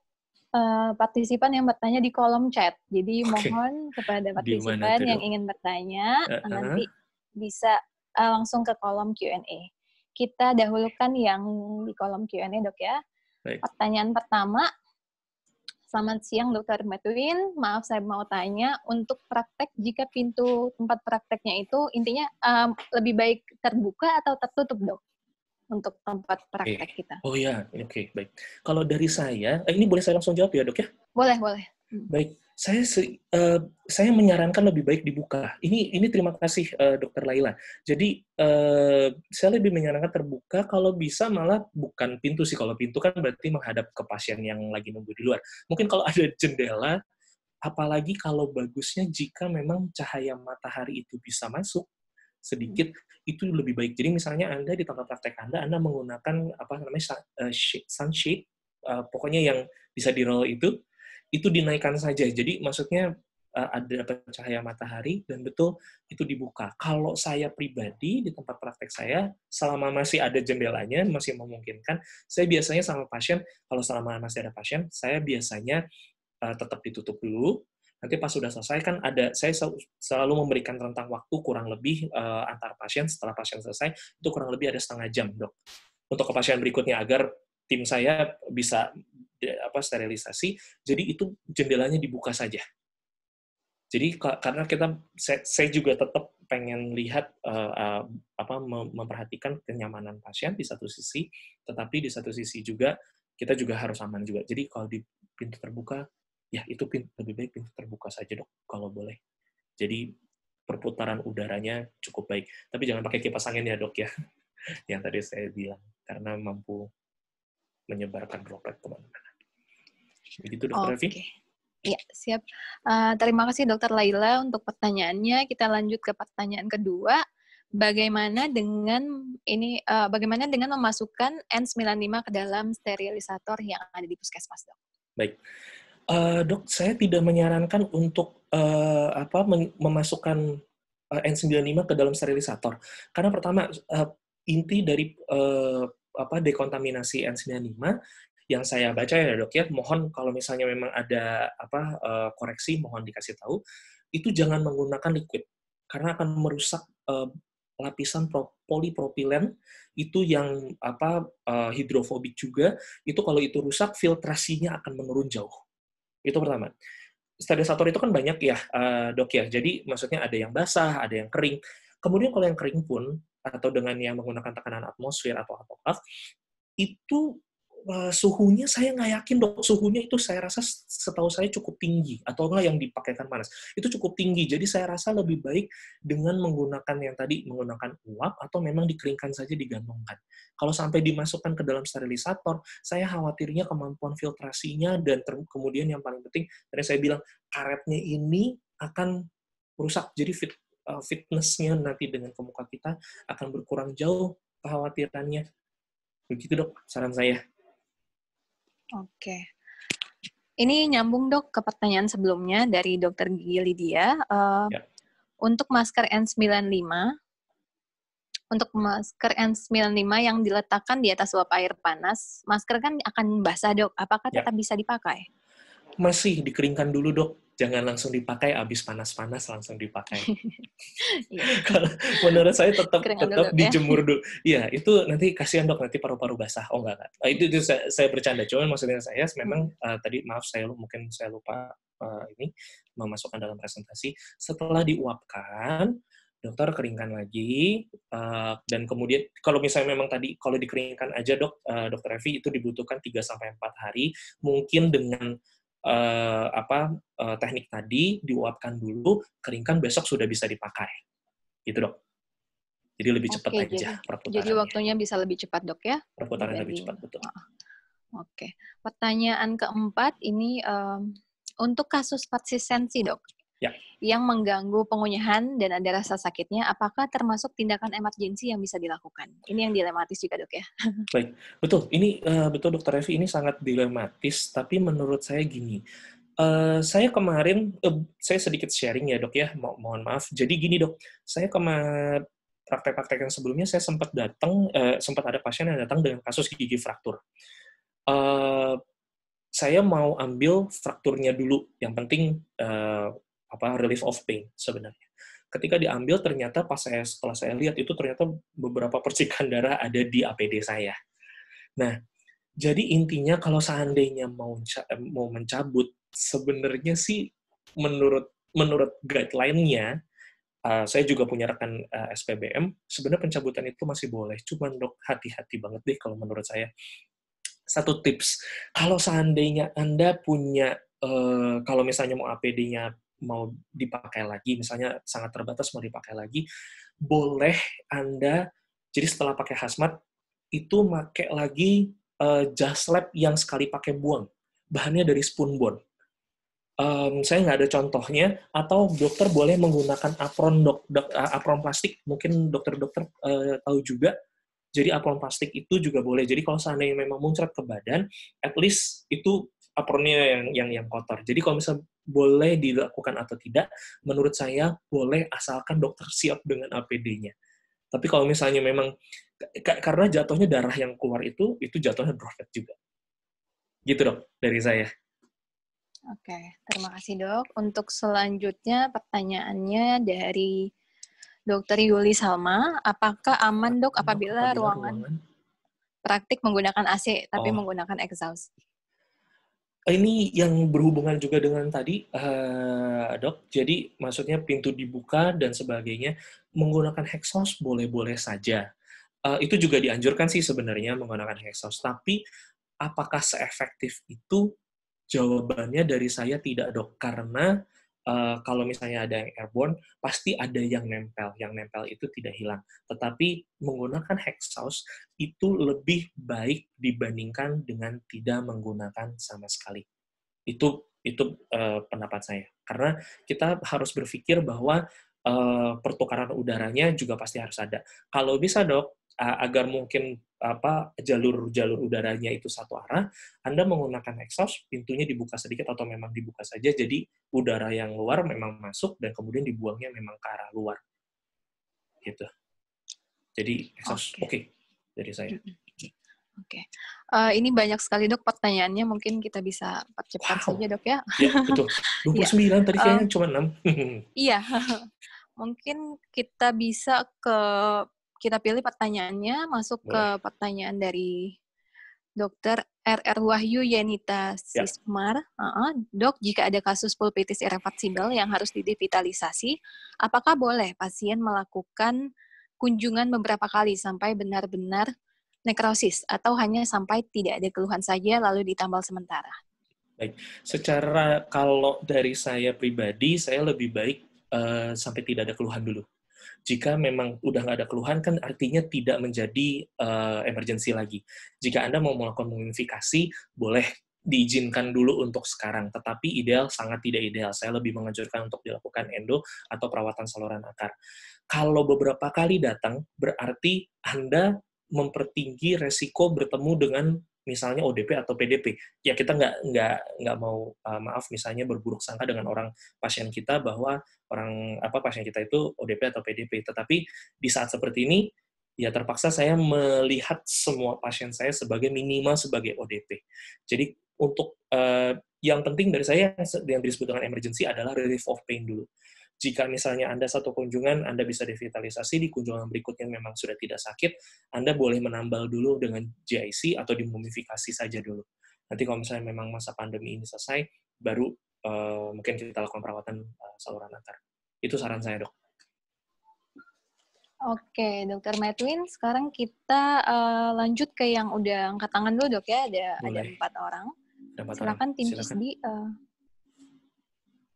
partisipan yang bertanya di kolom chat. Jadi mohon kepada partisipan yang ingin bertanya, nanti bisa langsung ke kolom Q&A. Kita dahulukan yang di kolom Q&A, dok ya. Baik. Pertanyaan pertama, selamat siang Dr. Medwin, maaf saya mau tanya, untuk praktek jika pintu tempat prakteknya itu intinya lebih baik terbuka atau tertutup dok? Untuk tempat praktek kita. Oh ya, oke, baik. Kalau dari saya, ini boleh saya langsung jawab ya dok ya? Boleh, boleh. Baik, saya menyarankan lebih baik dibuka. Ini terima kasih Dokter Laila. Jadi saya lebih menyarankan terbuka. Kalau bisa malah bukan pintu sih. Kalau pintu kan berarti menghadap ke pasien yang lagi nunggu di luar. Mungkin kalau ada jendela, apalagi kalau bagusnya jika memang cahaya matahari itu bisa masuk sedikit, itu lebih baik. Jadi misalnya Anda di tempat praktek Anda menggunakan sunshade, pokoknya yang bisa di roll itu dinaikkan saja. Jadi maksudnya ada cahaya matahari dan betul itu dibuka. Kalau saya pribadi di tempat praktek saya, selama masih ada jendelanya, masih memungkinkan, saya biasanya sama pasien, kalau selama masih ada pasien, saya biasanya tetap ditutup dulu. Nanti pas sudah selesai kan saya selalu memberikan rentang waktu kurang lebih antar pasien, setelah pasien selesai, itu kurang lebih ada setengah jam, dok. Untuk ke pasien berikutnya, agar tim saya bisa sterilisasi, jadi itu jendelanya dibuka saja. Jadi karena saya juga tetap pengen lihat memperhatikan kenyamanan pasien di satu sisi, tetapi di satu sisi juga kita juga harus aman juga. Jadi kalau di pintu terbuka, ya itu lebih baik pintu terbuka saja dok, kalau boleh. Jadi perputaran udaranya cukup baik. Tapi jangan pakai kipas angin ya dok ya, yang tadi saya bilang, karena mampu menyebarkan droplet kemana-mana. Begitu Dr. Evi? Ya, siap. Terima kasih Dr. Laila untuk pertanyaannya. Kita lanjut ke pertanyaan kedua. Bagaimana dengan memasukkan N95 ke dalam sterilisator yang ada di puskesmas, dok? Baik. Dok, saya tidak menyarankan untuk memasukkan N95 ke dalam sterilisator. Karena pertama, inti dari dekontaminasi N95 yang saya baca ya dok ya, mohon kalau misalnya memang ada koreksi, mohon dikasih tahu, itu jangan menggunakan liquid, karena akan merusak lapisan polipropilen itu yang hidrofobik juga, itu kalau itu rusak, filtrasinya akan menurun jauh. Itu pertama. Sterilisator itu kan banyak ya, dok ya, jadi maksudnya ada yang basah, ada yang kering. Kemudian kalau yang kering pun, atau dengan yang menggunakan tekanan atmosfer atau autoclave, itu suhunya saya nggak yakin dok, suhunya itu saya rasa setahu saya cukup tinggi, atau enggak yang dipakaikan panas, itu cukup tinggi, jadi saya rasa lebih baik dengan menggunakan yang tadi, menggunakan uap, atau memang dikeringkan saja, digantungkan. Kalau sampai dimasukkan ke dalam sterilisator, saya khawatirnya kemampuan filtrasinya, dan kemudian yang paling penting, tadi saya bilang, karetnya ini akan rusak, jadi fitness-nya nanti dengan ke muka kita akan berkurang jauh kekhawatirannya. Begitu dok, saran saya. Oke. Ini nyambung dok ke pertanyaan sebelumnya dari Dr. Gigi Lydia. Untuk masker N95, yang diletakkan di atas uap air panas, masker kan akan basah dok. Apakah tetap bisa dipakai? Masih dikeringkan dulu dok, jangan langsung dipakai, abis panas-panas langsung dipakai. Kalau menurut saya tetap dijemur dulu. Iya, itu nanti kasihan dok, nanti paru-paru basah. Oh enggak. Itu saya bercanda. Cuman maksudnya saya memang tadi maaf, mungkin saya lupa ini memasukkan dalam presentasi. Setelah diuapkan, dokter keringkan lagi, dan kemudian kalau misalnya memang tadi kalau dikeringkan aja dokter Evi itu dibutuhkan 3-4 hari, mungkin dengan teknik tadi diuapkan dulu, keringkan besok sudah bisa dipakai, gitu dok. Jadi lebih cepat Oke, aja perputarannya. jadi waktunya bisa lebih cepat dok ya? Perputaran lebih cepat, betul. Oke, pertanyaan keempat ini untuk kasus persistensi dok, yang mengganggu pengunyahan dan ada rasa sakitnya, apakah termasuk tindakan emergensi yang bisa dilakukan? Ini yang dilematis juga dok ya? Baik, betul. Ini betul dokter Evi, ini sangat dilematis, tapi menurut saya gini, saya kemarin, saya sedikit sharing ya dok ya, mohon maaf. Jadi gini dok, saya praktek-praktek yang sebelumnya saya sempat ada pasien yang datang dengan kasus gigi fraktur. Saya mau ambil frakturnya dulu, yang penting relief of pain sebenarnya. Ketika diambil ternyata setelah saya lihat itu ternyata beberapa percikan darah ada di APD saya. Nah, jadi intinya kalau seandainya mau mencabut, sebenarnya sih menurut guideline-nya, saya juga punya rekan SPBM, sebenarnya pencabutan itu masih boleh. Cuman dok, hati-hati banget deh kalau menurut saya. Satu tips, kalau seandainya Anda punya, kalau misalnya mau APD-nya mau dipakai lagi, misalnya sangat terbatas mau dipakai lagi, boleh Anda, jadi setelah pakai hazmat, itu pakai lagi just lab yang sekali pakai buang. Bahannya dari spoon bone. Saya nggak ada contohnya, atau dokter boleh menggunakan apron apron plastik, mungkin dokter-dokter tahu juga. Jadi apron plastik itu juga boleh. Jadi kalau seandainya memang muncrat ke badan, at least itu apronnya yang kotor. Jadi kalau misalnya boleh dilakukan atau tidak, menurut saya boleh asalkan dokter siap dengan APD-nya. Tapi kalau misalnya memang karena jatuhnya darah yang keluar itu jatuhnya droplet juga. Gitu dok dari saya. Oke, terima kasih dok. Untuk selanjutnya pertanyaannya dari Dr. Yuli Salma, apakah aman dok apabila ruangan praktik menggunakan AC tapi menggunakan exhaust? Ini yang berhubungan juga dengan tadi, dok. Jadi maksudnya pintu dibuka dan sebagainya, menggunakan exhaust boleh-boleh saja. Itu juga dianjurkan sih sebenarnya menggunakan exhaust. Tapi apakah seefektif itu? Jawabannya dari saya tidak dok, karena kalau misalnya ada yang airborne, pasti ada yang nempel. Yang nempel itu tidak hilang. Tetapi menggunakan exhaust itu lebih baik dibandingkan dengan tidak menggunakan sama sekali. Itu pendapat saya. Karena kita harus berpikir bahwa pertukaran udaranya juga pasti harus ada. Kalau bisa dok, agar mungkin jalur udaranya itu satu arah, Anda menggunakan exhaust, pintunya dibuka sedikit atau memang dibuka saja, jadi udara yang luar memang masuk dan kemudian dibuangnya memang ke arah luar. Gitu. Jadi exhaust oke dari saya. Oke. Ini banyak sekali dok pertanyaannya, mungkin kita bisa percepat saja dok ya. Ya, betul. 29 tadi kayaknya cuma 6. Iya. Mungkin kita bisa kita pilih pertanyaannya, masuk ke pertanyaan dari Dr. RR Wahyu Yenita Sismar. Dok, jika ada kasus pulpitis irreversibel yang harus didevitalisasi, apakah boleh pasien melakukan kunjungan beberapa kali sampai benar-benar nekrosis, atau hanya sampai tidak ada keluhan saja lalu ditambal sementara? Baik, secara kalau dari saya pribadi, saya lebih baik sampai tidak ada keluhan dulu. Jika memang udah nggak ada keluhan, kan artinya tidak menjadi emergency lagi. Jika Anda mau melakukan mummifikasi, boleh diizinkan dulu untuk sekarang, tetapi sangat tidak ideal. Saya lebih menganjurkan untuk dilakukan endo atau perawatan saluran akar. Kalau beberapa kali datang, berarti Anda mempertinggi resiko bertemu dengan misalnya ODP atau PDP. Ya kita nggak mau maaf misalnya berburuk sangka dengan pasien kita bahwa pasien kita itu ODP atau PDP. Tetapi di saat seperti ini ya terpaksa saya melihat semua pasien saya sebagai minimal sebagai ODP. Jadi untuk yang penting dari saya yang disebut dengan emergency adalah relief of pain dulu. Jika misalnya Anda satu kunjungan, Anda bisa devitalisasi, di kunjungan berikutnya memang sudah tidak sakit, Anda boleh menambal dulu dengan GIC atau dimumifikasi saja dulu. Nanti kalau misalnya memang masa pandemi ini selesai, baru mungkin kita lakukan perawatan saluran antar. Itu saran saya, Dok. Oke, Dokter Medwin, sekarang kita lanjut ke yang udah angkat tangan dulu, Dok ya. Ada 4 orang. Silakan tim CISDI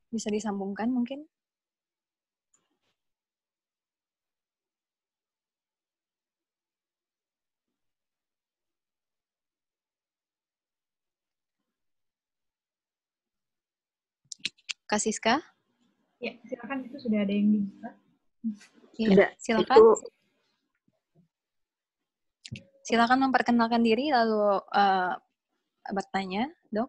bisa disambungkan mungkin. Kak Siska? Ya, silakan, itu sudah ada yang dibuka. Ya, silakan. Silakan memperkenalkan diri lalu bertanya, Dok.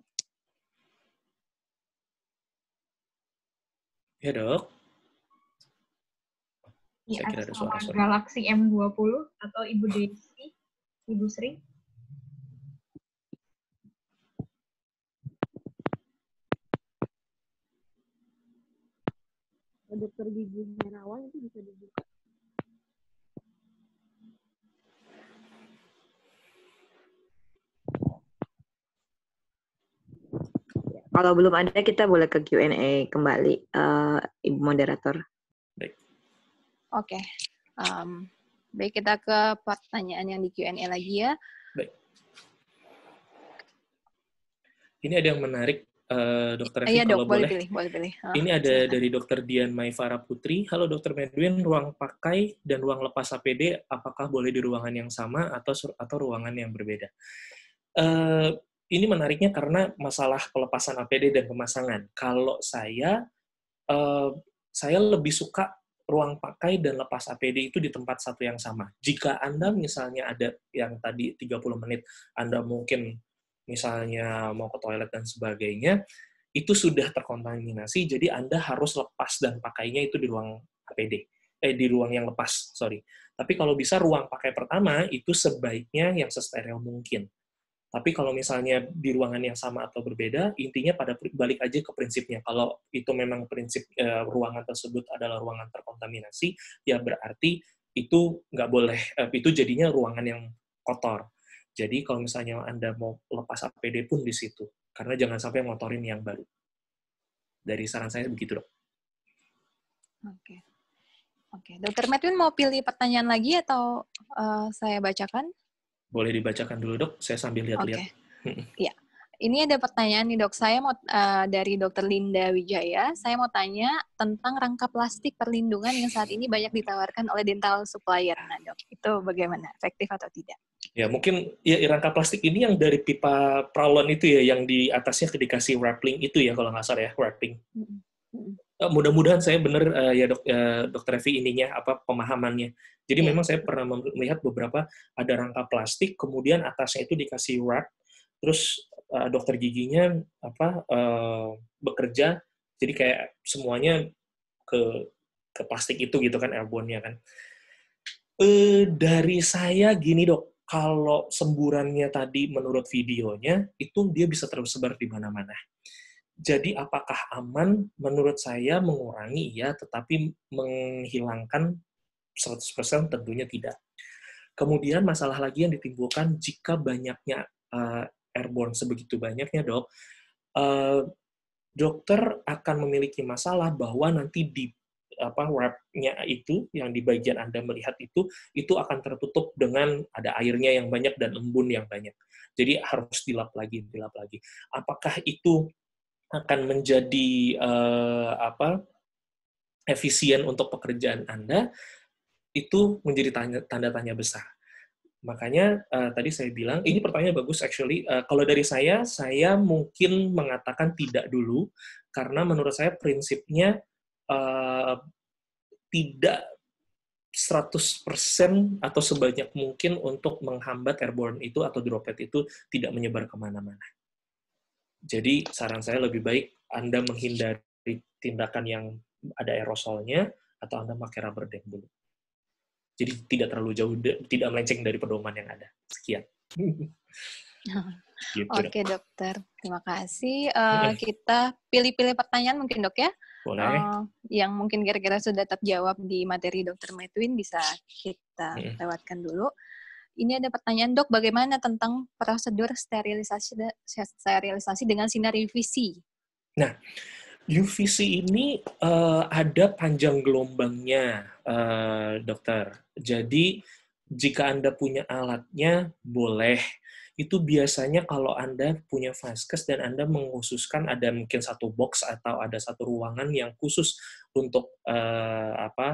Ya, Dok. Ya, atas nama Galaxy M20 atau Ibu Desi, Ibu Sri. Dokter Gigi Herawan itu bisa dibuka. Kalau belum ada, kita boleh ke Q&A kembali, Ibu Moderator. Baik. Oke. Baik, kita ke pertanyaan yang di Q&A lagi ya. Baik. Ini ada yang menarik, Dokter Evi, kalau boleh. Boleh pilih. Ini ada silakan. Dari Dokter Dian Maifara Putri. Halo Dokter Medwin, ruang pakai dan ruang lepas APD apakah boleh di ruangan yang sama atau ruangan yang berbeda? Ini menariknya karena masalah pelepasan APD dan pemasangan. Kalau saya lebih suka ruang pakai dan lepas APD itu di tempat satu yang sama. Jika Anda misalnya ada yang tadi 30 menit, Anda mungkin misalnya mau ke toilet dan sebagainya, itu sudah terkontaminasi, jadi Anda harus lepas dan pakainya itu di ruang APD. Di ruang yang lepas, sorry. Tapi kalau bisa ruang pakai pertama, itu sebaiknya yang sesteril mungkin. Tapi kalau misalnya di ruangan yang sama atau berbeda, intinya balik aja ke prinsipnya. Kalau itu memang prinsip ruangan tersebut adalah ruangan terkontaminasi, ya berarti itu nggak boleh, itu jadinya ruangan yang kotor. Jadi kalau misalnya Anda mau lepas APD pun di situ, karena jangan sampai ngotorin yang baru. Dari saran saya begitu, Dok. Oke. Dokter Medwin mau pilih pertanyaan lagi atau saya bacakan? Boleh dibacakan dulu, Dok. Saya sambil lihat-lihat. Iya. Ini ada pertanyaan nih, Dok. Saya mau dari Dokter Linda Wijaya. Saya mau tanya tentang rangka plastik perlindungan yang saat ini banyak ditawarkan oleh dental supplier. Nah, Dok, itu bagaimana? Efektif atau tidak? Ya, mungkin ya rangka plastik ini yang dari pipa pralon itu ya, yang di atasnya dikasih wrapping itu ya, kalau nggak salah ya, wrapping. Mudah-mudahan saya benar ya, Dokter Evi, ininya pemahamannya. Jadi memang saya pernah melihat beberapa ada rangka plastik, kemudian atasnya itu dikasih wrap, terus dokter giginya bekerja, jadi kayak semuanya ke plastik itu gitu kan, airborne-nya kan. Dari saya gini, Dok, kalau semburannya tadi menurut videonya, itu dia bisa tersebar di mana-mana. Jadi apakah aman? Menurut saya mengurangi ya, tetapi menghilangkan 100% tentunya tidak. Kemudian masalah lagi yang ditimbulkan jika banyaknya airborne sebegitu banyaknya, Dok, dokter akan memiliki masalah bahwa nanti di wrap-nya itu, yang di bagian Anda melihat itu akan tertutup dengan ada airnya yang banyak dan embun yang banyak. Jadi harus dilap lagi. Apakah itu akan menjadi efisien untuk pekerjaan Anda? Itu menjadi tanda tanya besar. Makanya tadi saya bilang, ini pertanyaan bagus actually. Kalau dari saya mungkin mengatakan tidak dulu, karena menurut saya prinsipnya tidak 100% atau sebanyak mungkin untuk menghambat airborne itu atau droplet itu tidak menyebar kemana-mana. Jadi saran saya lebih baik Anda menghindari tindakan yang ada aerosolnya, atau Anda pakai rubber dam dulu. Jadi tidak terlalu jauh, tidak melenceng dari pedoman yang ada. Sekian. Gitu, Oke, Dokter. Terima kasih. Kita pilih-pilih pertanyaan mungkin, Dok, ya? Boleh. Yang mungkin kira-kira sudah terjawab di materi Dokter Medwin, bisa kita lewatkan dulu. Ini ada pertanyaan, Dok, bagaimana tentang prosedur sterilisasi dengan sinar UVC? Nah, UVC ini ada panjang gelombangnya, dokter. Jadi, jika Anda punya alatnya, boleh. Itu biasanya kalau Anda punya vaskes dan Anda mengkhususkan ada mungkin satu box atau ada satu ruangan yang khusus untuk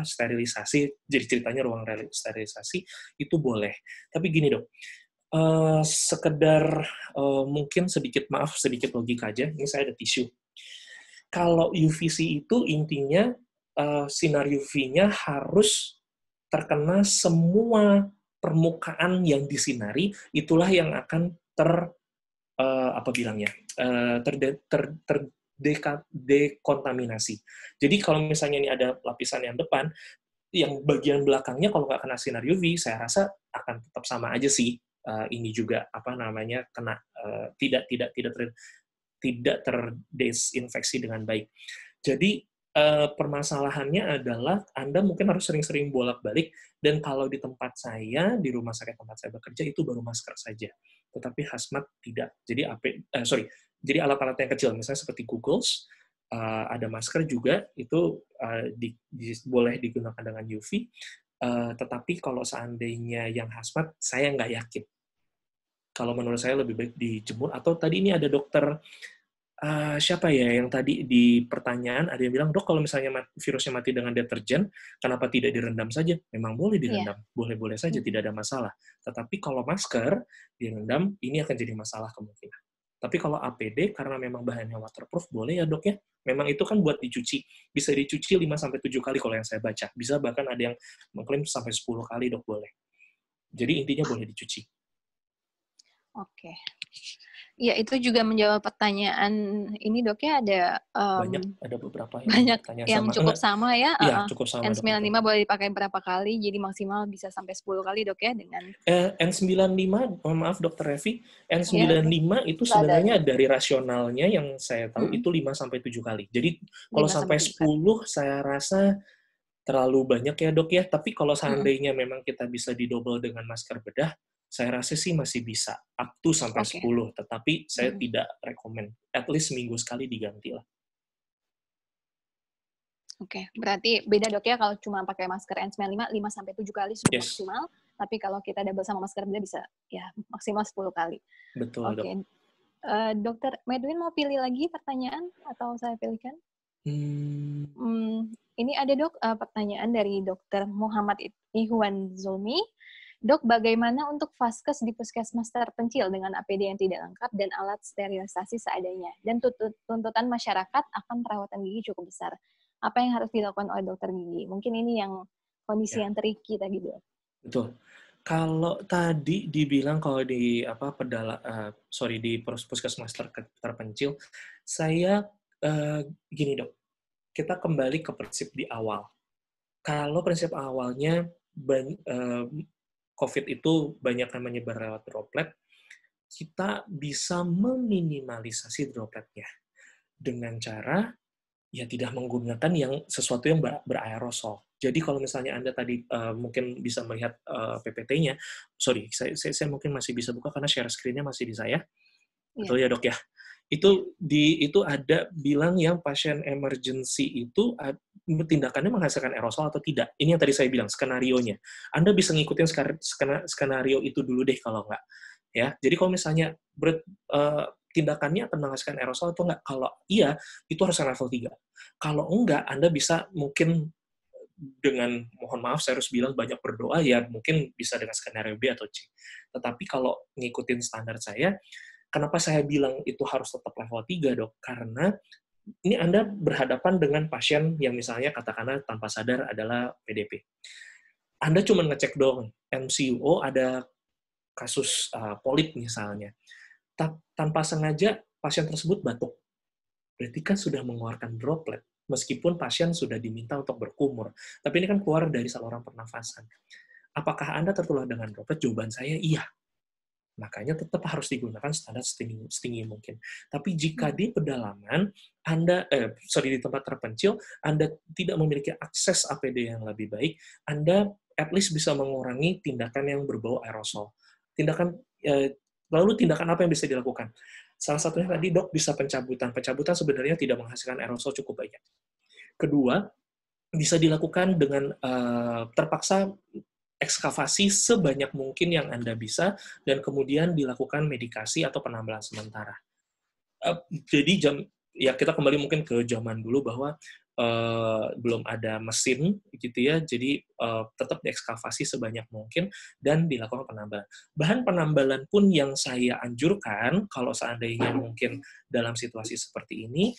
sterilisasi, jadi ceritanya ruang sterilisasi, itu boleh. Tapi gini dok, sekedar mungkin sedikit logika aja, ini saya ada tisu. Kalau UVC itu intinya sinar UV-nya harus terkena semua permukaan yang disinari, itulah yang akan terdekontaminasi. Jadi kalau misalnya ini ada lapisan yang depan, yang bagian belakangnya kalau nggak kena sinar UV, saya rasa akan tetap sama aja sih. Ini juga kena tidak terdesinfeksi dengan baik. Jadi permasalahannya adalah Anda mungkin harus sering-sering bolak-balik, dan kalau di tempat saya, di rumah sakit tempat saya bekerja, itu baru masker saja. Tetapi hazmat tidak. Jadi alat-alat yang kecil, misalnya seperti goggles, ada masker juga, itu boleh digunakan dengan UV, tetapi kalau seandainya yang hazmat, saya nggak yakin. Kalau menurut saya lebih baik dijemur, atau tadi ini ada dokter siapa ya yang tadi di pertanyaan ada yang bilang, dok kalau misalnya virusnya mati dengan deterjen, kenapa tidak direndam saja? Memang boleh direndam, boleh-boleh saja, tidak ada masalah. Tetapi kalau masker direndam, ini akan jadi masalah kemungkinan. Tapi kalau APD, karena memang bahannya waterproof, boleh ya dok ya. Memang itu kan buat dicuci, bisa dicuci 5-7 kali kalau yang saya baca. Bisa bahkan ada yang mengklaim sampai 10 kali dok boleh. Jadi intinya boleh dicuci. Oke. Ya, itu juga menjawab pertanyaan ini dok ya, ada ada beberapa yang cukup sama ya. Iya, cukup sama. N95 boleh dipakai berapa kali, jadi maksimal bisa sampai 10 kali dok ya dengan N95, maaf dokter Revi, N95 itu sebenarnya dari rasionalnya yang saya tahu itu 5-7 kali. Jadi kalau sampai 10 saya rasa terlalu banyak ya dok ya, tapi kalau seandainya memang kita bisa didouble dengan masker bedah, saya rasa sih masih bisa, up to sampai 10, tetapi saya tidak rekomen, at least seminggu sekali diganti lah. Oke, berarti beda dok ya, kalau cuma pakai masker N95, 5-7 kali sudah maksimal, tapi kalau kita double sama masker bedah bisa ya maksimal 10 kali. Betul, dok. Dokter Medwin mau pilih lagi pertanyaan, atau saya pilihkan? Ini ada dok, pertanyaan dari Dokter Muhammad Ihwan Zulmi. Dok, bagaimana untuk vaskes di puskesmas terpencil dengan APD yang tidak lengkap dan alat sterilisasi seadanya? Dan tuntutan masyarakat akan perawatan gigi cukup besar. Apa yang harus dilakukan oleh dokter gigi? Mungkin ini yang kondisi yang tricky tadi, dok. Betul. Kalau tadi dibilang kalau di di puskesmas terpencil, saya gini dok, kita kembali ke prinsip di awal. Kalau prinsip awalnya COVID itu banyak yang menyebar lewat droplet, kita bisa meminimalisasi dropletnya dengan cara ya tidak menggunakan sesuatu yang beraerosol. Jadi kalau misalnya Anda tadi mungkin bisa melihat PPT-nya, saya mungkin masih bisa buka karena share screen-nya masih di saya. Betul ya dok ya? Itu ada bilang yang pasien emergency itu tindakannya menghasilkan aerosol atau tidak. Ini yang tadi saya bilang, skenarionya. Anda bisa ngikutin skenario itu dulu deh kalau nggak. Ya, jadi kalau misalnya tindakannya akan menghasilkan aerosol atau nggak? Kalau iya, itu harus level 3. Kalau enggak, Anda bisa mungkin dengan, mohon maaf saya harus bilang banyak berdoa, ya mungkin bisa dengan skenario B atau C. Tetapi kalau ngikutin standar saya, kenapa saya bilang itu harus tetap level 3, dok? Karena ini Anda berhadapan dengan pasien yang misalnya katakanlah tanpa sadar adalah PDP. Anda cuma ngecek dong, MCO ada kasus polip misalnya. Tanpa sengaja pasien tersebut batuk. Berarti kan sudah mengeluarkan droplet, meskipun pasien sudah diminta untuk berkumur. Tapi ini kan keluar dari saluran pernafasan. Apakah Anda tertular dengan droplet? Jawaban saya iya. Makanya tetap harus digunakan standar setinggi mungkin. Tapi jika di pedalaman, di tempat terpencil, Anda tidak memiliki akses APD yang lebih baik, Anda at least bisa mengurangi tindakan yang berbau aerosol. Lalu tindakan apa yang bisa dilakukan? Salah satunya tadi, dok, bisa pencabutan. Pencabutan sebenarnya tidak menghasilkan aerosol cukup banyak. Kedua, bisa dilakukan dengan terpaksa ekskavasi sebanyak mungkin yang Anda bisa, dan kemudian dilakukan medikasi atau penambalan sementara. Jadi kita kembali mungkin ke zaman dulu bahwa belum ada mesin gitu ya, jadi tetap diekskavasi sebanyak mungkin dan dilakukan penambalan. Bahan penambalan pun yang saya anjurkan kalau seandainya mungkin dalam situasi seperti ini,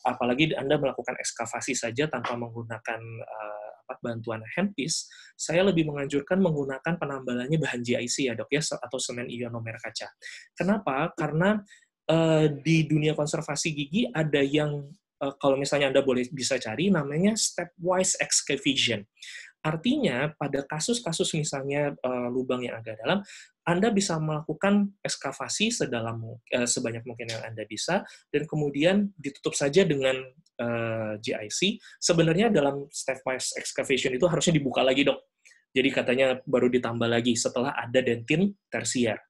apalagi Anda melakukan ekskavasi saja tanpa menggunakan bantuan handpiece, saya lebih menganjurkan menggunakan penambalannya bahan GIC ya dok ya, atau semen ionomer kaca. Kenapa? Karena di dunia konservasi gigi ada yang kalau misalnya Anda bisa cari, namanya stepwise excavation. Artinya, pada kasus-kasus misalnya lubang yang agak dalam, Anda bisa melakukan ekskavasi sebanyak mungkin yang Anda bisa, dan kemudian ditutup saja dengan GIC. Sebenarnya dalam stepwise excavation itu harusnya dibuka lagi, dok. Jadi katanya baru ditambah lagi setelah ada dentin tersier.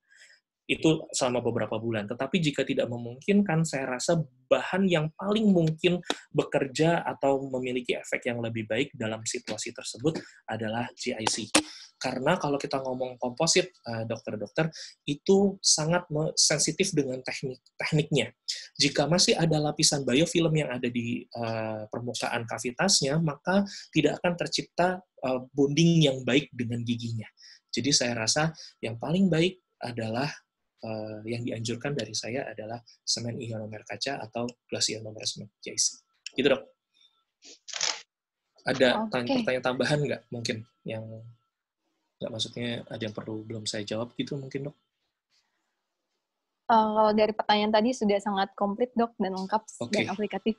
Itu selama beberapa bulan. Tetapi jika tidak memungkinkan, saya rasa bahan yang paling mungkin bekerja atau memiliki efek yang lebih baik dalam situasi tersebut adalah GIC. Karena kalau kita ngomong komposit, dokter-dokter, itu sangat sensitif dengan tekniknya. Jika masih ada lapisan biofilm yang ada di permukaan kavitasnya, maka tidak akan tercipta bonding yang baik dengan giginya. Jadi saya rasa yang paling baik adalah yang dianjurkan dari saya adalah semen ionomer kaca atau glass ionomer semen GIC. Gitu dok. Ada pertanyaan tambahan nggak mungkin yang nggak, maksudnya ada yang perlu belum saya jawab gitu mungkin dok? Kalau dari pertanyaan tadi sudah sangat komplit dok dan lengkap dan aplikatif.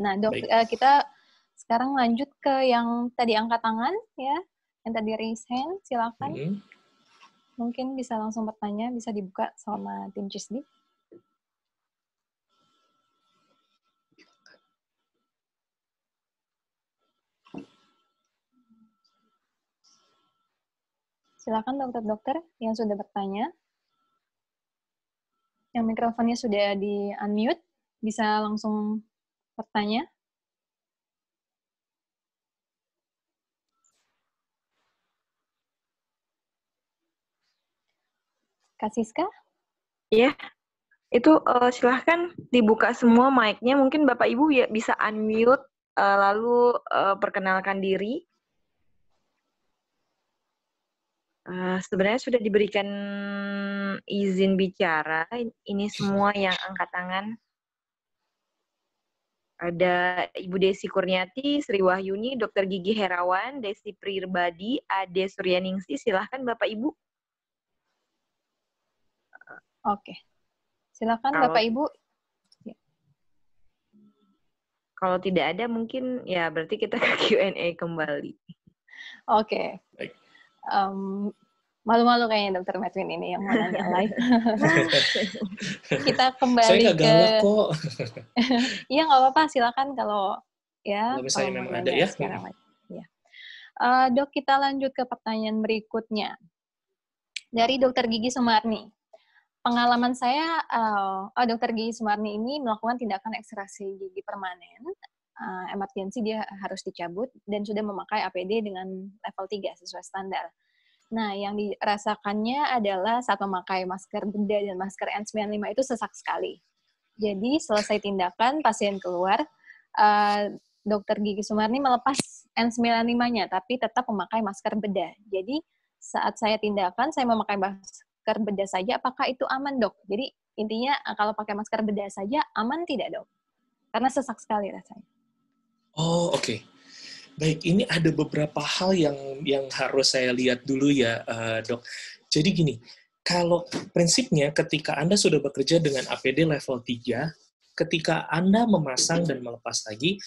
Nah dok, kita sekarang lanjut ke yang tadi angkat tangan ya, yang tadi raise hand, silakan. Mungkin bisa langsung bertanya, bisa dibuka sama tim CISDI. Silakan dokter-dokter yang sudah bertanya. Yang mikrofonnya sudah di-unmute, bisa langsung bertanya. Kak Siska? Ya, itu silahkan dibuka semua mic-nya. Mungkin Bapak Ibu ya bisa unmute, lalu perkenalkan diri. Sebenarnya sudah diberikan izin bicara. Ini semua yang angkat tangan. Ada Ibu Desi Kurniati, Sri Wahyuni, Dr. Gigi Herawan, Desi Prirbadi, Ade Suryaningsi. Silahkan Bapak Ibu. Oke. Silakan Bapak Ibu. Kalau tidak ada mungkin ya berarti kita ke Q&A kembali. Oke. Malu-malu kayaknya Dr. Medwin ini yang mau nanya live. Kita kembali saya nggak galak kok. Iya nggak apa-apa, silakan kalau ya. Kalau misalnya memang ada ya. Ya. Dok, kita lanjut ke pertanyaan berikutnya dari Dr. Gigi Sumarni. Pengalaman saya, Dr. Gigi Sumarni ini melakukan tindakan ekstraksi gigi permanen, emergensi dia harus dicabut, dan sudah memakai APD dengan level 3 sesuai standar. Nah, yang dirasakannya adalah saat memakai masker bedah dan masker N95 itu sesak sekali. Jadi, selesai tindakan, pasien keluar, Dr. Gigi Sumarni melepas N95-nya, tapi tetap memakai masker bedah. Jadi, saat saya tindakan, saya memakai masker bedah saja, apakah itu aman, dok? Jadi, intinya kalau pakai masker bedah saja, aman tidak, dok? Karena sesak sekali rasanya. Oh, oke. Baik, ini ada beberapa hal yang harus saya lihat dulu ya, dok. Jadi gini, kalau prinsipnya ketika Anda sudah bekerja dengan APD level 3, ketika Anda memasang dan melepas lagi,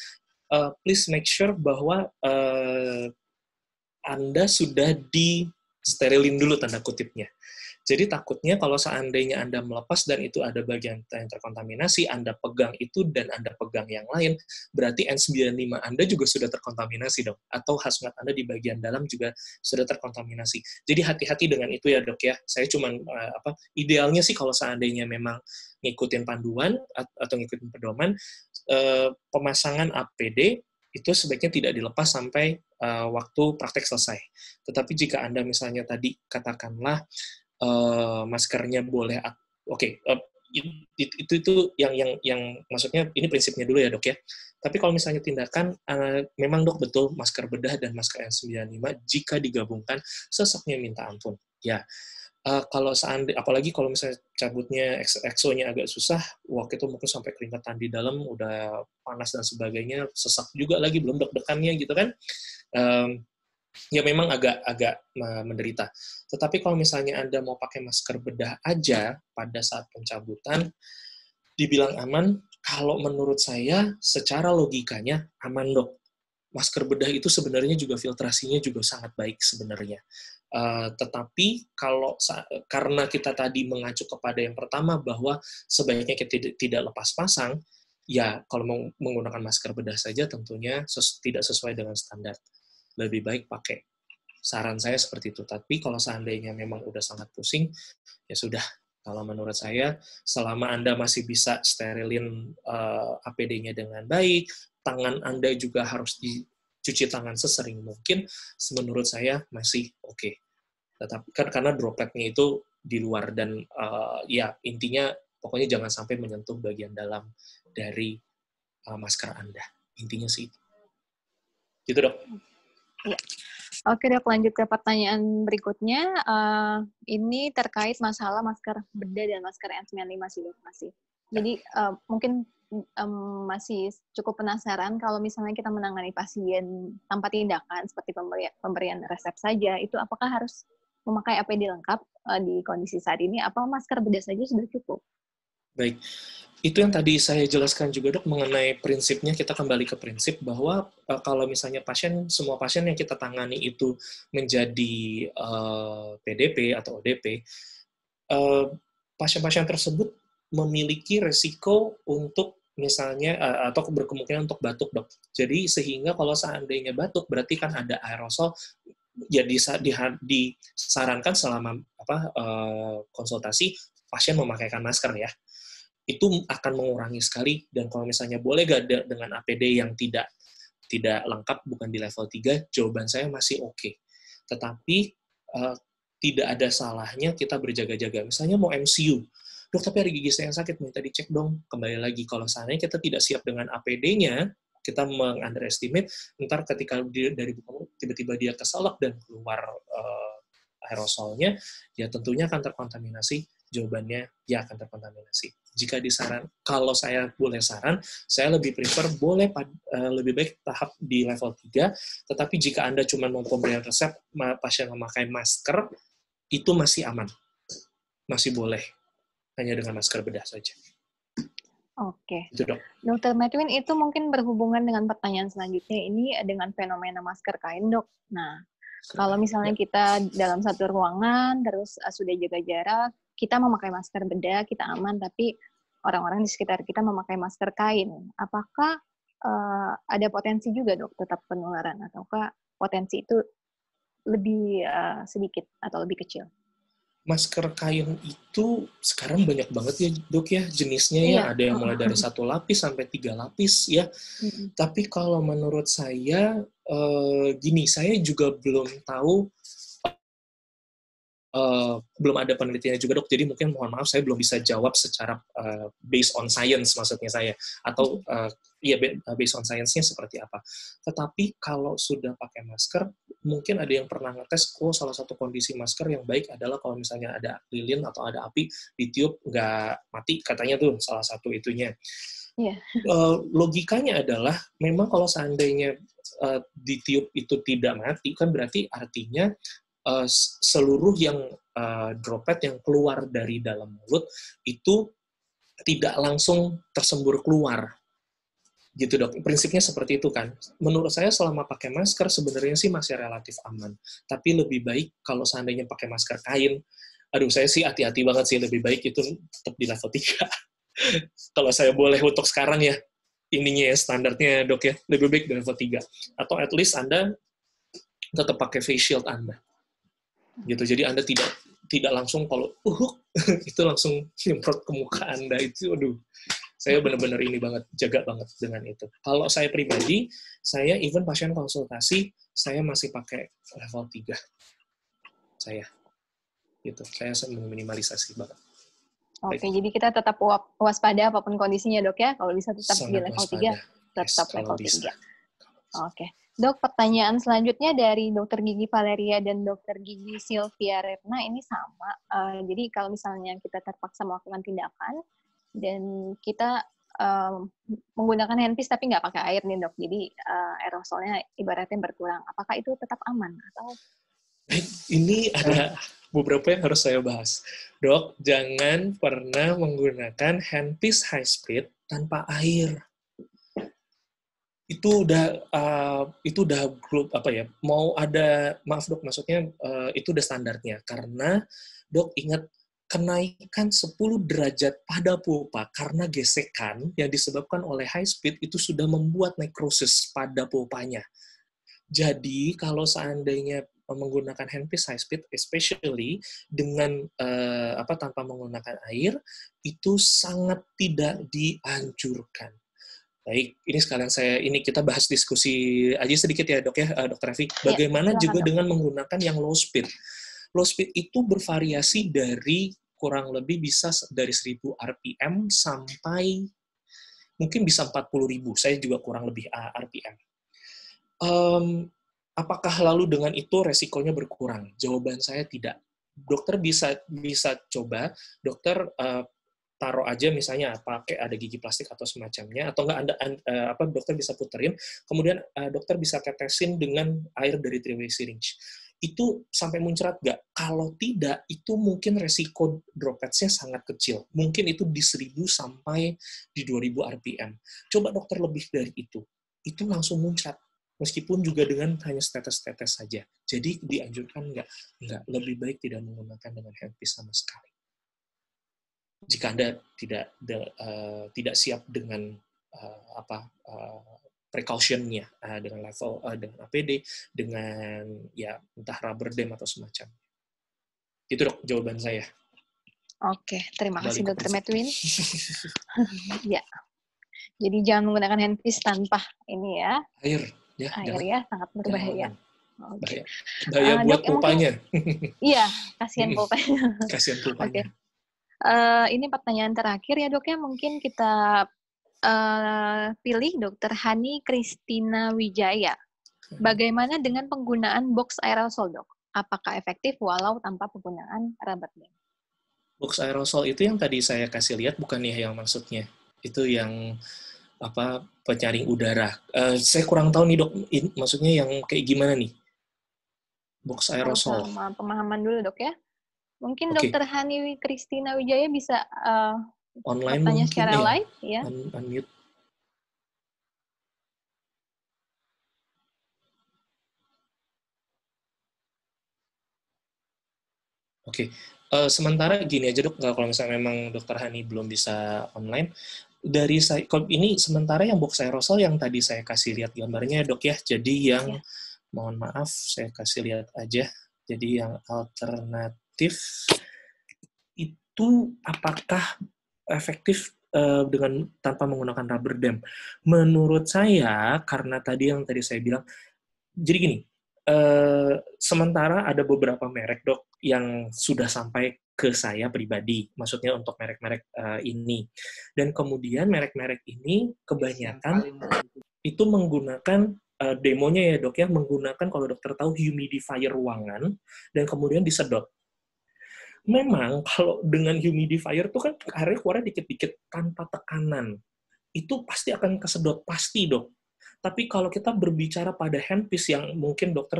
please make sure bahwa Anda sudah di-sterilin dulu tanda kutipnya. Jadi takutnya kalau seandainya Anda melepas dan itu ada bagian yang terkontaminasi, Anda pegang itu dan Anda pegang yang lain, berarti N95 Anda juga sudah terkontaminasi dong. Atau hazmat Anda di bagian dalam juga sudah terkontaminasi. Jadi hati-hati dengan itu ya dok ya. Saya cuman idealnya sih kalau seandainya memang ngikutin panduan atau ngikutin pedoman, pemasangan APD itu sebaiknya tidak dilepas sampai waktu praktek selesai. Tetapi jika Anda misalnya tadi katakanlah maskernya boleh, itu yang maksudnya ini prinsipnya dulu ya dok ya. Tapi kalau misalnya tindakan, memang dok betul masker bedah dan masker N95 jika digabungkan sesaknya minta ampun. Ya, kalau apalagi kalau misalnya cabutnya exo-nya agak susah, waktu itu mungkin sampai keringetan di dalam, udah panas dan sebagainya, sesak juga lagi, belum deg-degannya gitu kan. Ya memang agak menderita. Tetapi kalau misalnya Anda mau pakai masker bedah aja pada saat pencabutan, dibilang aman, kalau menurut saya secara logikanya aman dok. Masker bedah itu sebenarnya juga filtrasinya juga sangat baik sebenarnya. Tetapi karena kita tadi mengacu kepada yang pertama bahwa sebaiknya kita tidak lepas pasang, ya kalau mau menggunakan masker bedah saja tentunya tidak sesuai dengan standar. Lebih baik pakai. Saran saya seperti itu. Tapi kalau seandainya memang udah sangat pusing, ya sudah. Kalau menurut saya, selama Anda masih bisa sterilin APD-nya dengan baik, tangan Anda juga harus dicuci tangan sesering mungkin, menurut saya masih oke. Tetapi kan karena dropletnya itu di luar dan ya intinya pokoknya jangan sampai menyentuh bagian dalam dari masker Anda. Intinya sih itu. Gitu dok. Ya. Oke dok, lanjut ke pertanyaan berikutnya. Ini terkait masalah masker bedah dan masker N95 sih dok, masih. Jadi mungkin masih cukup penasaran kalau misalnya kita menangani pasien tanpa tindakan seperti pemberian resep saja, itu apakah harus memakai APD lengkap di kondisi saat ini, apa masker bedah saja sudah cukup? Baik. Itu yang tadi saya jelaskan juga dok mengenai prinsipnya, kita kembali ke prinsip bahwa kalau misalnya semua pasien yang kita tangani itu menjadi PDP atau ODP, pasien-pasien tersebut memiliki resiko untuk misalnya atau berkemungkinan untuk batuk dok. Jadi sehingga kalau seandainya batuk berarti kan ada aerosol, ya disarankan selama konsultasi pasien memakaikan masker ya. Itu akan mengurangi sekali, dan kalau misalnya boleh gak dengan APD yang tidak lengkap, bukan di level 3, jawaban saya masih oke. Tetapi tidak ada salahnya kita berjaga-jaga. Misalnya mau MCU, dok tapi hari gigi saya yang sakit, minta dicek dong. Kembali lagi, kalau seandainya kita tidak siap dengan APD-nya, kita meng-underestimate, ntar ketika dari buka mulut, tiba-tiba dia keselak dan keluar aerosolnya, ya tentunya akan terkontaminasi. Jawabannya ya akan terkontaminasi. Jika kalau saya boleh saran, saya lebih prefer lebih baik tahap di level 3, tetapi jika Anda cuma mau pemberian resep, pasien memakai masker, itu masih aman. Masih boleh. Hanya dengan masker bedah saja. Oke. Itu dok. Dr. Medwin, itu mungkin berhubungan dengan pertanyaan selanjutnya, ini dengan fenomena masker kain dok. Nah, kalau misalnya kita dalam satu ruangan, terus sudah jaga jarak, kita memakai masker bedah, kita aman, tapi orang-orang di sekitar kita memakai masker kain. Apakah ada potensi juga dok tetap penularan, ataukah potensi itu lebih sedikit atau lebih kecil? Masker kain itu sekarang banyak banget ya dok ya jenisnya ya, ada yang mulai dari 1 lapis sampai 3 lapis ya. Tapi kalau menurut saya gini, saya juga belum tahu, belum ada penelitiannya juga dok, jadi mungkin mohon maaf saya belum bisa jawab secara based on science maksudnya saya, atau based on science-nya seperti apa. Tetapi kalau sudah pakai masker, mungkin ada yang pernah ngetes, salah satu kondisi masker yang baik adalah kalau misalnya ada lilin atau ada api, ditiup nggak mati, katanya tuh salah satu itunya. Yeah. Logikanya adalah, memang kalau seandainya ditiup itu tidak mati, kan berarti artinya seluruh yang droplet yang keluar dari dalam mulut itu tidak langsung tersembur keluar. Gitu dok, prinsipnya seperti itu kan. Menurut saya selama pakai masker sebenarnya sih masih relatif aman. Tapi lebih baik kalau seandainya pakai masker kain, Aduh, saya sih hati-hati banget sih, lebih baik itu tetap di level 3. Kalau saya boleh untuk sekarang ya, ininya ya, standarnya dok ya, lebih baik di level 3. Atau at least Anda tetap pakai face shield Anda. Gitu, jadi Anda tidak langsung kalau itu langsung nyemprot ke muka Anda, itu aduh. Saya benar-benar ini banget, jaga banget dengan itu. Kalau saya pribadi, saya even pasien konsultasi, saya masih pakai level 3. Saya. Gitu, saya meminimalisasi banget. Oke, jadi kita tetap waspada apapun kondisinya dok ya, kalau bisa tetap di level 3, tetap level 3. Oke. Dok, pertanyaan selanjutnya dari Dr. Gigi Valeria dan Dr. Gigi Sylvia Retna ini sama. Jadi kalau misalnya kita terpaksa melakukan tindakan, dan kita menggunakan handpiece tapi nggak pakai air nih dok, jadi aerosolnya ibaratnya berkurang. Apakah itu tetap aman? Atau ini ada beberapa yang harus saya bahas. Dok, jangan pernah menggunakan handpiece high speed tanpa air. Itu udah grup apa ya? Mau ada, maaf dok, maksudnya itu udah standarnya. Karena dok ingat, kenaikan 10 derajat pada pulpa karena gesekan yang disebabkan oleh high speed itu sudah membuat necrosis pada pulpanya. Jadi kalau seandainya menggunakan handpiece high speed, especially dengan tanpa menggunakan air, itu sangat tidak dianjurkan. Baik, ini sekalian kita bahas diskusi aja sedikit ya dok ya, Dr. Raffi. Bagaimana ya, juga dok, dengan menggunakan yang low speed. Low speed itu bervariasi dari kurang lebih bisa dari 1000 RPM sampai mungkin bisa 40.000. Saya juga kurang lebih RPM. Apakah lalu dengan itu resikonya berkurang? Jawaban saya tidak. Dokter bisa coba, dokter taruh aja misalnya pakai ada gigi plastik atau semacamnya, atau enggak dokter bisa puterin, kemudian dokter bisa tetesin dengan air dari 3-way syringe. Itu sampai muncrat nggak? Kalau tidak, itu mungkin resiko dropletsnya sangat kecil. Mungkin itu di 1000 sampai di 2000 RPM. Coba dokter lebih dari itu langsung muncrat. Meskipun juga dengan hanya tetes-tetes saja. Jadi dianjurkan nggak, lebih baik tidak menggunakan dengan handpiece sama sekali. Jika Anda tidak siap dengan precaution-nya, dengan level, dengan APD, dengan ya entah rubber dam atau semacam. Itu dok jawaban saya. Oke, terima kasih Dr. Medwin. Ya, jadi jangan menggunakan handpiece tanpa ini ya. Air jangan. Ya, sangat berbahaya. Oke. Bahaya buat pulpanya. Iya, kasihan pulpanya. Kasihan pulpanya. Oke. Ini pertanyaan terakhir ya dok ya, mungkin kita pilih Dr. Hani Kristina Wijaya. Bagaimana dengan penggunaan box aerosol dok? Apakah efektif walau tanpa penggunaan rubber dam? Box aerosol itu yang tadi saya kasih lihat bukan ya yang maksudnya? Itu yang penyaring udara. Saya kurang tahu nih dok, maksudnya yang kayak gimana nih? Box aerosol. Pemahaman dulu dok ya. Mungkin Dr. Hani Kristina Wijaya bisa online bertanya secara live ya. Unmute. Oke. Sementara gini aja dok, kalau misalnya memang Dr. Hani belum bisa online, dari saya ini sementara yang box aerosol yang tadi saya kasih lihat gambarnya dok ya. Jadi yang mohon maaf saya kasih lihat aja. Jadi yang alternatif itu apakah efektif dengan tanpa menggunakan rubber dam? Menurut saya, karena tadi saya bilang, jadi gini, sementara ada beberapa merek dok yang sudah sampai ke saya pribadi, maksudnya untuk merek-merek ini, dan kemudian merek-merek ini kebanyakan itu menggunakan demonya ya dok ya, menggunakan kalau dokter tahu humidifier ruangan dan kemudian disedot. Memang kalau dengan humidifier tuh kan airnya keluar dikit-dikit tanpa tekanan. Itu pasti akan kesedot, pasti dok. Tapi kalau kita berbicara pada handpiece yang mungkin dokter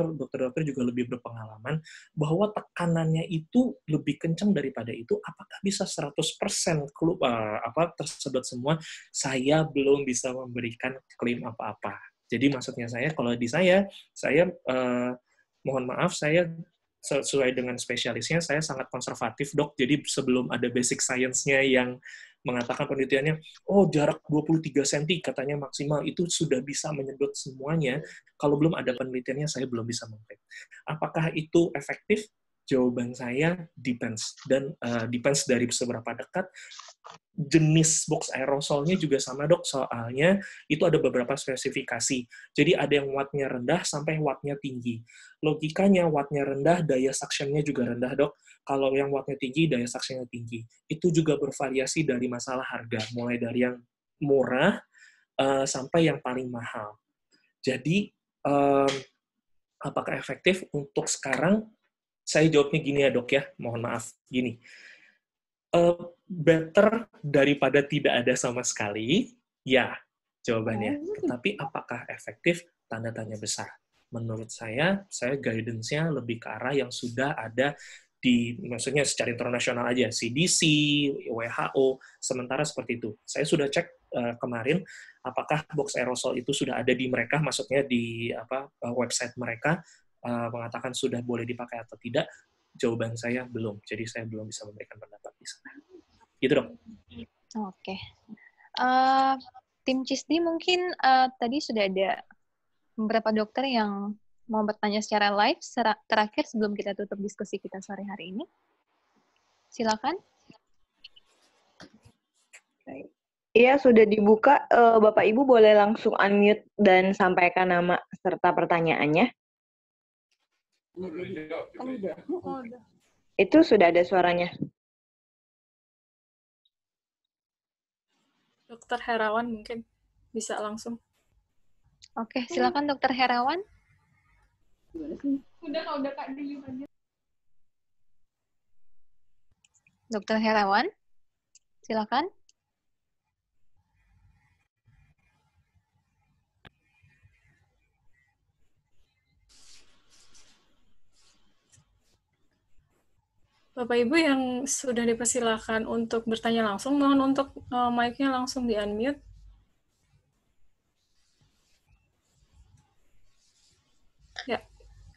juga lebih berpengalaman, bahwa tekanannya itu lebih kencang daripada itu, apakah bisa 100% tersedot semua? Saya belum bisa memberikan klaim apa-apa. Jadi maksudnya saya, kalau di saya mohon maaf, saya sesuai dengan spesialisnya, saya sangat konservatif, Dok. Jadi sebelum ada basic science-nya yang mengatakan penelitiannya, oh jarak 23 cm katanya maksimal, itu sudah bisa menyedot semuanya. Kalau belum ada penelitiannya, saya belum bisa mengklaim. Apakah itu efektif? Jawaban saya depends. Dan depends dari seberapa dekat. Jenis box aerosolnya juga sama, Dok, soalnya itu ada beberapa spesifikasi. Jadi ada yang wattnya rendah sampai wattnya tinggi. Logikanya wattnya rendah, daya suction-nya juga rendah, Dok. Kalau yang wattnya tinggi, daya suction-nya tinggi. Itu juga bervariasi dari masalah harga, mulai dari yang murah sampai yang paling mahal. Jadi, apakah efektif untuk sekarang? Saya jawabnya gini ya, Dok, ya. Mohon maaf, gini. Better daripada tidak ada sama sekali, ya jawabannya. Tetapi apakah efektif? Tanda tanya besar. Menurut saya guidance-nya lebih ke arah yang sudah ada maksudnya secara internasional aja, CDC, WHO, sementara seperti itu. Saya sudah cek kemarin, apakah box aerosol itu sudah ada di mereka, maksudnya di website mereka, mengatakan sudah boleh dipakai atau tidak. Jawaban saya belum, jadi saya belum bisa memberikan pendapat di sana. Gitu, Dok. Oke. Tim CISDI mungkin tadi sudah ada beberapa dokter yang mau bertanya secara live terakhir sebelum kita tutup diskusi kita sore hari ini. Silakan. Iya, sudah dibuka. Bapak Ibu boleh langsung unmute dan sampaikan nama serta pertanyaannya. Itu sudah ada suaranya. Dokter Herawan mungkin bisa langsung. Oke, silakan Dokter Herawan. Udah Kak Dili aja. Dokter Herawan, silakan. Bapak Ibu yang sudah dipersilakan untuk bertanya langsung, mohon untuk mic-nya langsung di-unmute. Ya,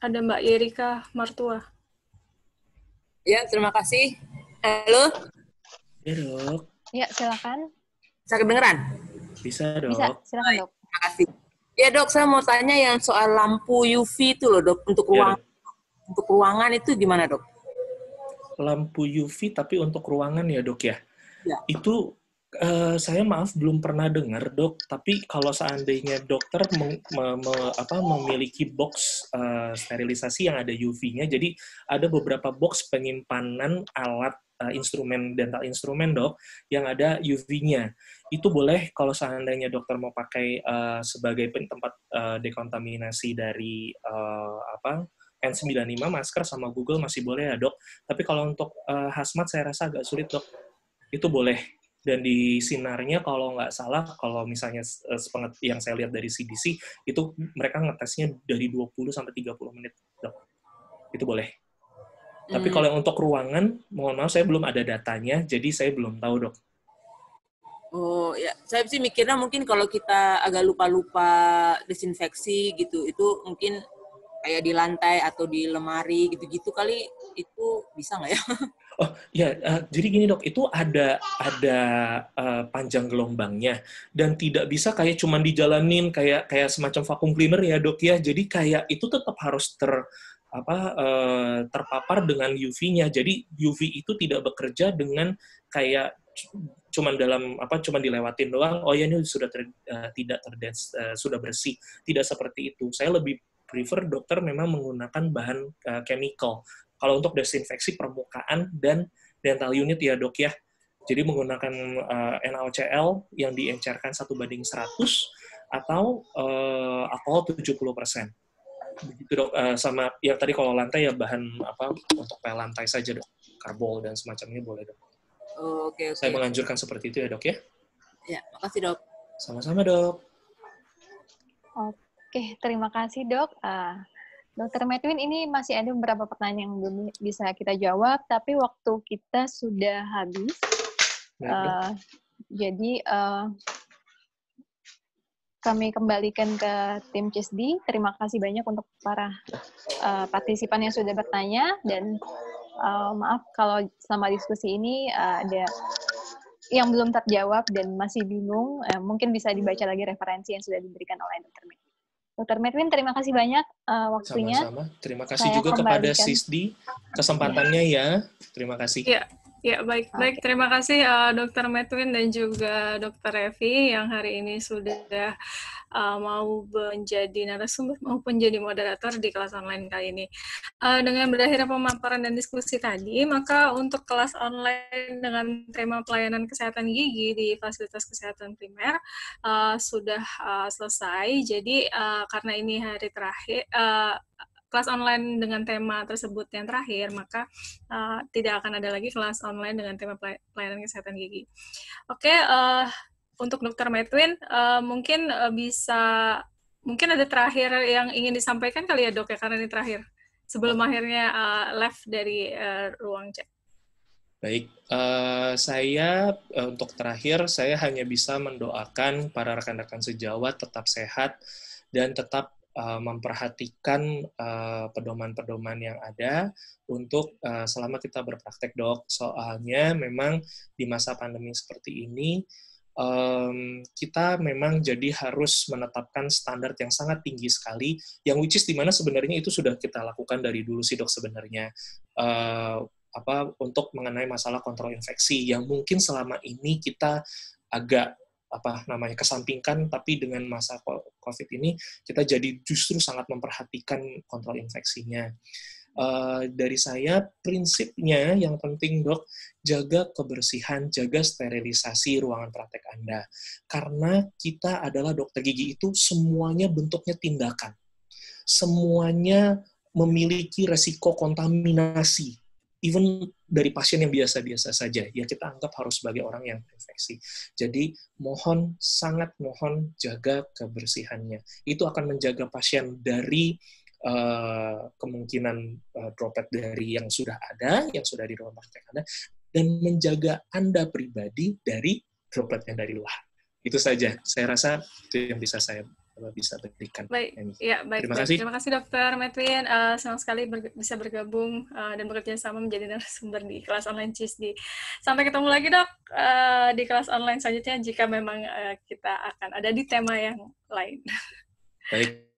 ada Mbak Yerika Martua. Ya, terima kasih. Halo? Ya, Dok. Ya, silakan. Bisa kedengeran? Bisa, Dok. Bisa, silakan, Dok. Terima kasih. Ya, Dok, saya mau tanya yang soal lampu UV itu loh, Dok, untuk ruangan. Ya, untuk ruangan itu gimana, Dok? Lampu UV tapi untuk ruangan ya, Dok, ya? Ya. Itu saya maaf belum pernah dengar, Dok, tapi kalau seandainya dokter memiliki box sterilisasi yang ada UV-nya, jadi ada beberapa box penyimpanan alat instrumen, dental instrumen, Dok, yang ada UV-nya. Itu boleh kalau seandainya dokter mau pakai sebagai tempat dekontaminasi dari N95, masker sama Google masih boleh ya, Dok. Tapi kalau untuk hazmat saya rasa agak sulit, Dok. Itu boleh. Dan di sinarnya kalau nggak salah, kalau misalnya yang saya lihat dari CDC, itu mereka ngetesnya dari 20 sampai 30 menit, Dok. Itu boleh. Tapi kalau yang untuk ruangan, mohon maaf saya belum ada datanya, jadi saya belum tahu, Dok. Oh, ya. Saya sih mikirnya mungkin kalau kita agak lupa-lupa desinfeksi gitu, itu mungkin kayak di lantai atau di lemari gitu-gitu kali, itu bisa nggak ya? Oh ya, jadi gini, Dok, itu ada panjang gelombangnya dan tidak bisa kayak cuman dijalanin kayak semacam vacuum cleaner ya, Dok, ya. Jadi kayak itu tetap harus terpapar dengan UV-nya. Jadi UV itu tidak bekerja dengan kayak cuman dilewatin doang. Oh ya, ini sudah sudah bersih. Tidak seperti itu. Saya lebih prefer dokter memang menggunakan bahan chemical. Kalau untuk desinfeksi permukaan dan dental unit ya, Dok, ya. Jadi menggunakan NaOCl yang diencerkan 1:100 atau alkohol 70%. Begitu, Dok. Sama yang tadi kalau lantai ya bahan untuk lantai saja, Dok. Karbol dan semacamnya boleh, Dok. Oh, oke. Saya menganjurkan seperti itu ya, Dok, ya. Ya, makasih, Dok. Sama-sama, Dok. Oke, terima kasih, Dok. Dr. Medwin, ini masih ada beberapa pertanyaan yang belum bisa kita jawab, tapi waktu kita sudah habis. Jadi, kami kembalikan ke tim CISDI. Terima kasih banyak untuk para partisipan yang sudah bertanya, dan maaf kalau selama diskusi ini ada yang belum terjawab dan masih bingung. Mungkin bisa dibaca lagi referensi yang sudah diberikan oleh Dr. Medwin. Dr. Medwin, terima kasih banyak waktunya. Sama-sama. Terima kasih juga kepada CISDI kesempatannya ya. Terima kasih. Ya, baik. Terima kasih Dr. Medwin dan juga Dr. Revi yang hari ini sudah mau menjadi narasumber maupun jadi moderator di kelas online kali ini. Dengan berakhirnya pemaparan dan diskusi tadi, maka untuk kelas online dengan tema pelayanan kesehatan gigi di fasilitas kesehatan primer sudah selesai. Jadi karena ini hari terakhir, kelas online dengan tema tersebut yang terakhir, maka tidak akan ada lagi kelas online dengan tema pelayanan kesehatan gigi. Oke, untuk Dr. Medwin, mungkin mungkin ada terakhir yang ingin disampaikan kali ya dok ya, karena ini terakhir, sebelum akhirnya live dari ruang chat. Baik, saya untuk terakhir, saya hanya bisa mendoakan para rekan-rekan sejawat tetap sehat dan tetap memperhatikan pedoman-pedoman yang ada untuk selama kita berpraktek dok. Soalnya memang di masa pandemi seperti ini kita memang jadi harus menetapkan standar yang sangat tinggi sekali, yang which is dimana sebenarnya itu sudah kita lakukan dari dulu sih dok sebenarnya. Untuk mengenai masalah kontrol infeksi yang mungkin selama ini kita agak kesampingkan, tapi dengan masa COVID ini kita jadi justru sangat memperhatikan kontrol infeksinya. Dari saya, prinsipnya yang penting dok, jaga kebersihan, jaga sterilisasi ruangan praktek Anda. Karena kita adalah dokter gigi itu semuanya bentuknya tindakan. Semuanya memiliki resiko kontaminasi. Even dari pasien yang biasa-biasa saja, ya kita anggap harus sebagai orang yang terinfeksi. Jadi sangat mohon jaga kebersihannya. Itu akan menjaga pasien dari kemungkinan droplet dari yang sudah ada, yang sudah di ruang praktek Anda, dan menjaga Anda pribadi dari droplet yang dari luar. Itu saja. Saya rasa itu yang bisa saya berikan. Baik, ya baik. Terima kasih. Terima kasih Dr. Medwin. Senang sekali bisa bergabung dan bekerja sama menjadi narasumber di kelas online CISDI. Sampai ketemu lagi dok di kelas online selanjutnya jika memang kita akan ada di tema yang lain. Baik.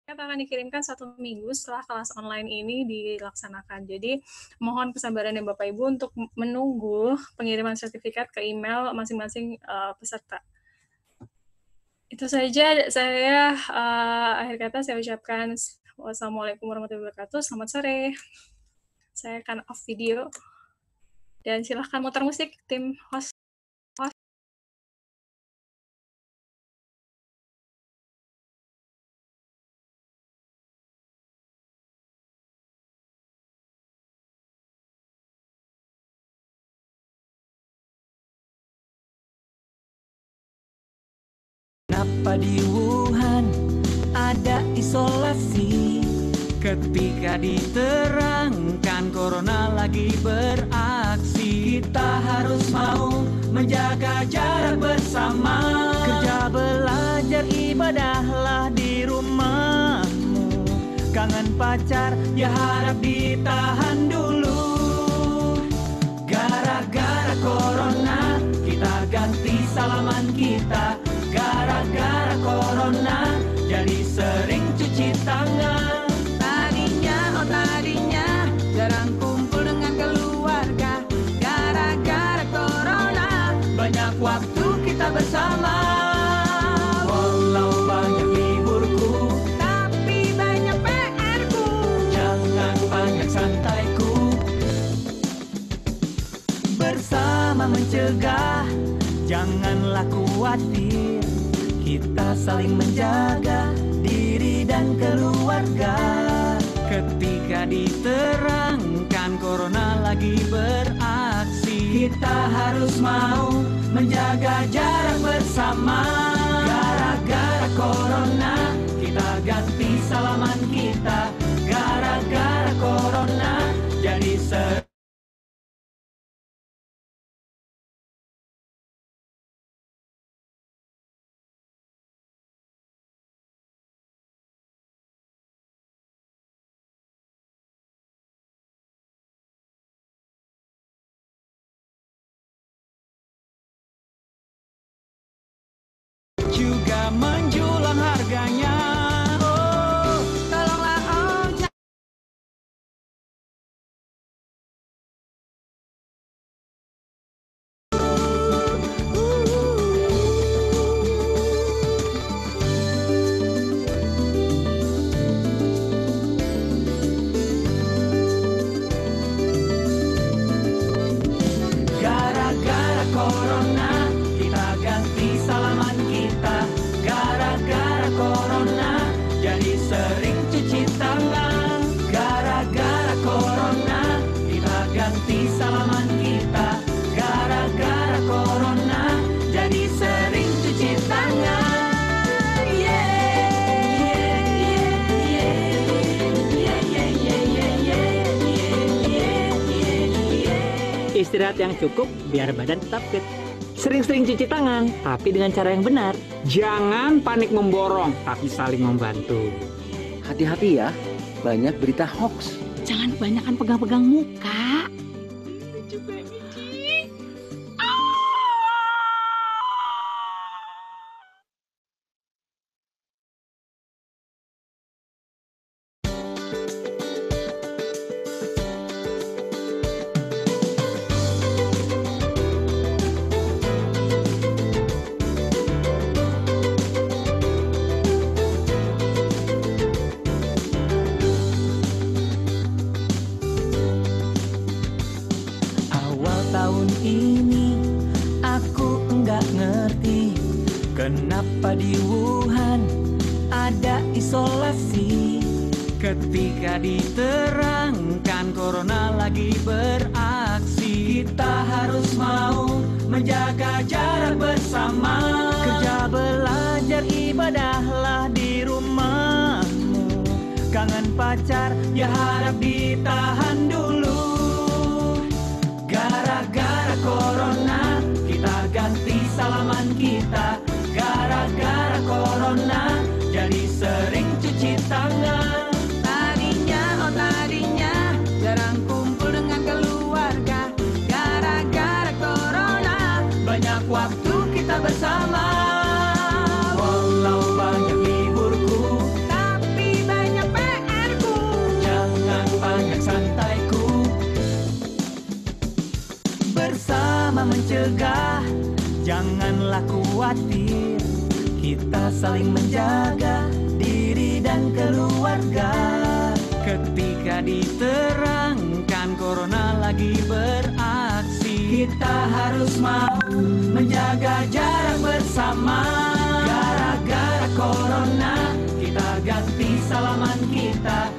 Akan dikirimkan 1 minggu setelah kelas online ini dilaksanakan. Jadi mohon kesabarannya Bapak Ibu untuk menunggu pengiriman sertifikat ke email masing-masing peserta. Itu saja saya akhir kata saya ucapkan wassalamualaikum warahmatullahi wabarakatuh. Selamat sore. Saya akan off video dan silahkan muter musik tim host. Kenapa di Wuhan ada isolasi? Ketika diterangkan corona lagi beraksi, kita harus mau menjaga jarak bersama. Kerja, belajar, ibadahlah di rumahmu. Kangen pacar, ya harap ditahan dulu. Gara-gara corona, kita ganti salaman kita. Gara-gara corona, jadi sering cuci tangan. Tadinya jarang kumpul dengan keluarga. Gara-gara corona, banyak waktu kita bersama. Walau banyak liburku, tapi banyak PR-ku. Jangan panjang santaiku. Bersama mencegah, janganlah khawatir. Kita saling menjaga. dan keluarga. Ketika diterangkan corona lagi beraksi, kita harus mau menjaga jarak bersama. Gara-gara corona kita ganti salaman kita. Gara-gara corona jadi juga menjulang harganya. Oh, tolonglah Om. Gara-gara corona kita ganti salaman kita. Gara-gara corona jadi sering cuci tangan. Gara-gara corona kita ganti salaman kita. Gara-gara corona jadi sering cuci tangan. Istirahat yang cukup biar badan tetap fit. Sering-sering cuci tangan, tapi dengan cara yang benar. Jangan panik memborong, tapi saling membantu. Hati-hati ya, banyak berita hoax. Jangan kebanyakan pegang-pegang muka. Awal tahun ini aku enggak ngerti kenapa di Wuhan ada isolasi. Ketika diterangkan corona lagi beraksi, kita harus mau menjaga jarak bersama. Kerja, belajar, ibadahlah di rumahmu. Kangen pacar, ya harap ditahan dulu. Gara-gara corona kita ganti salaman kita. Gara-gara corona jadi sering cuci tangan. Tadinya jarang kumpul dengan keluarga. Gara-gara corona banyak waktu kita bersama. Walau banyak liburku, tapi banyak PR-ku. Jangan banyak santaiku. Bersama mencegah, janganlah khawatir. Kita saling menjaga diri dan keluarga. Ketika diterangkan corona lagi beraksi, kita harus mau menjaga jarak bersama. Gara-gara corona kita ganti salaman kita.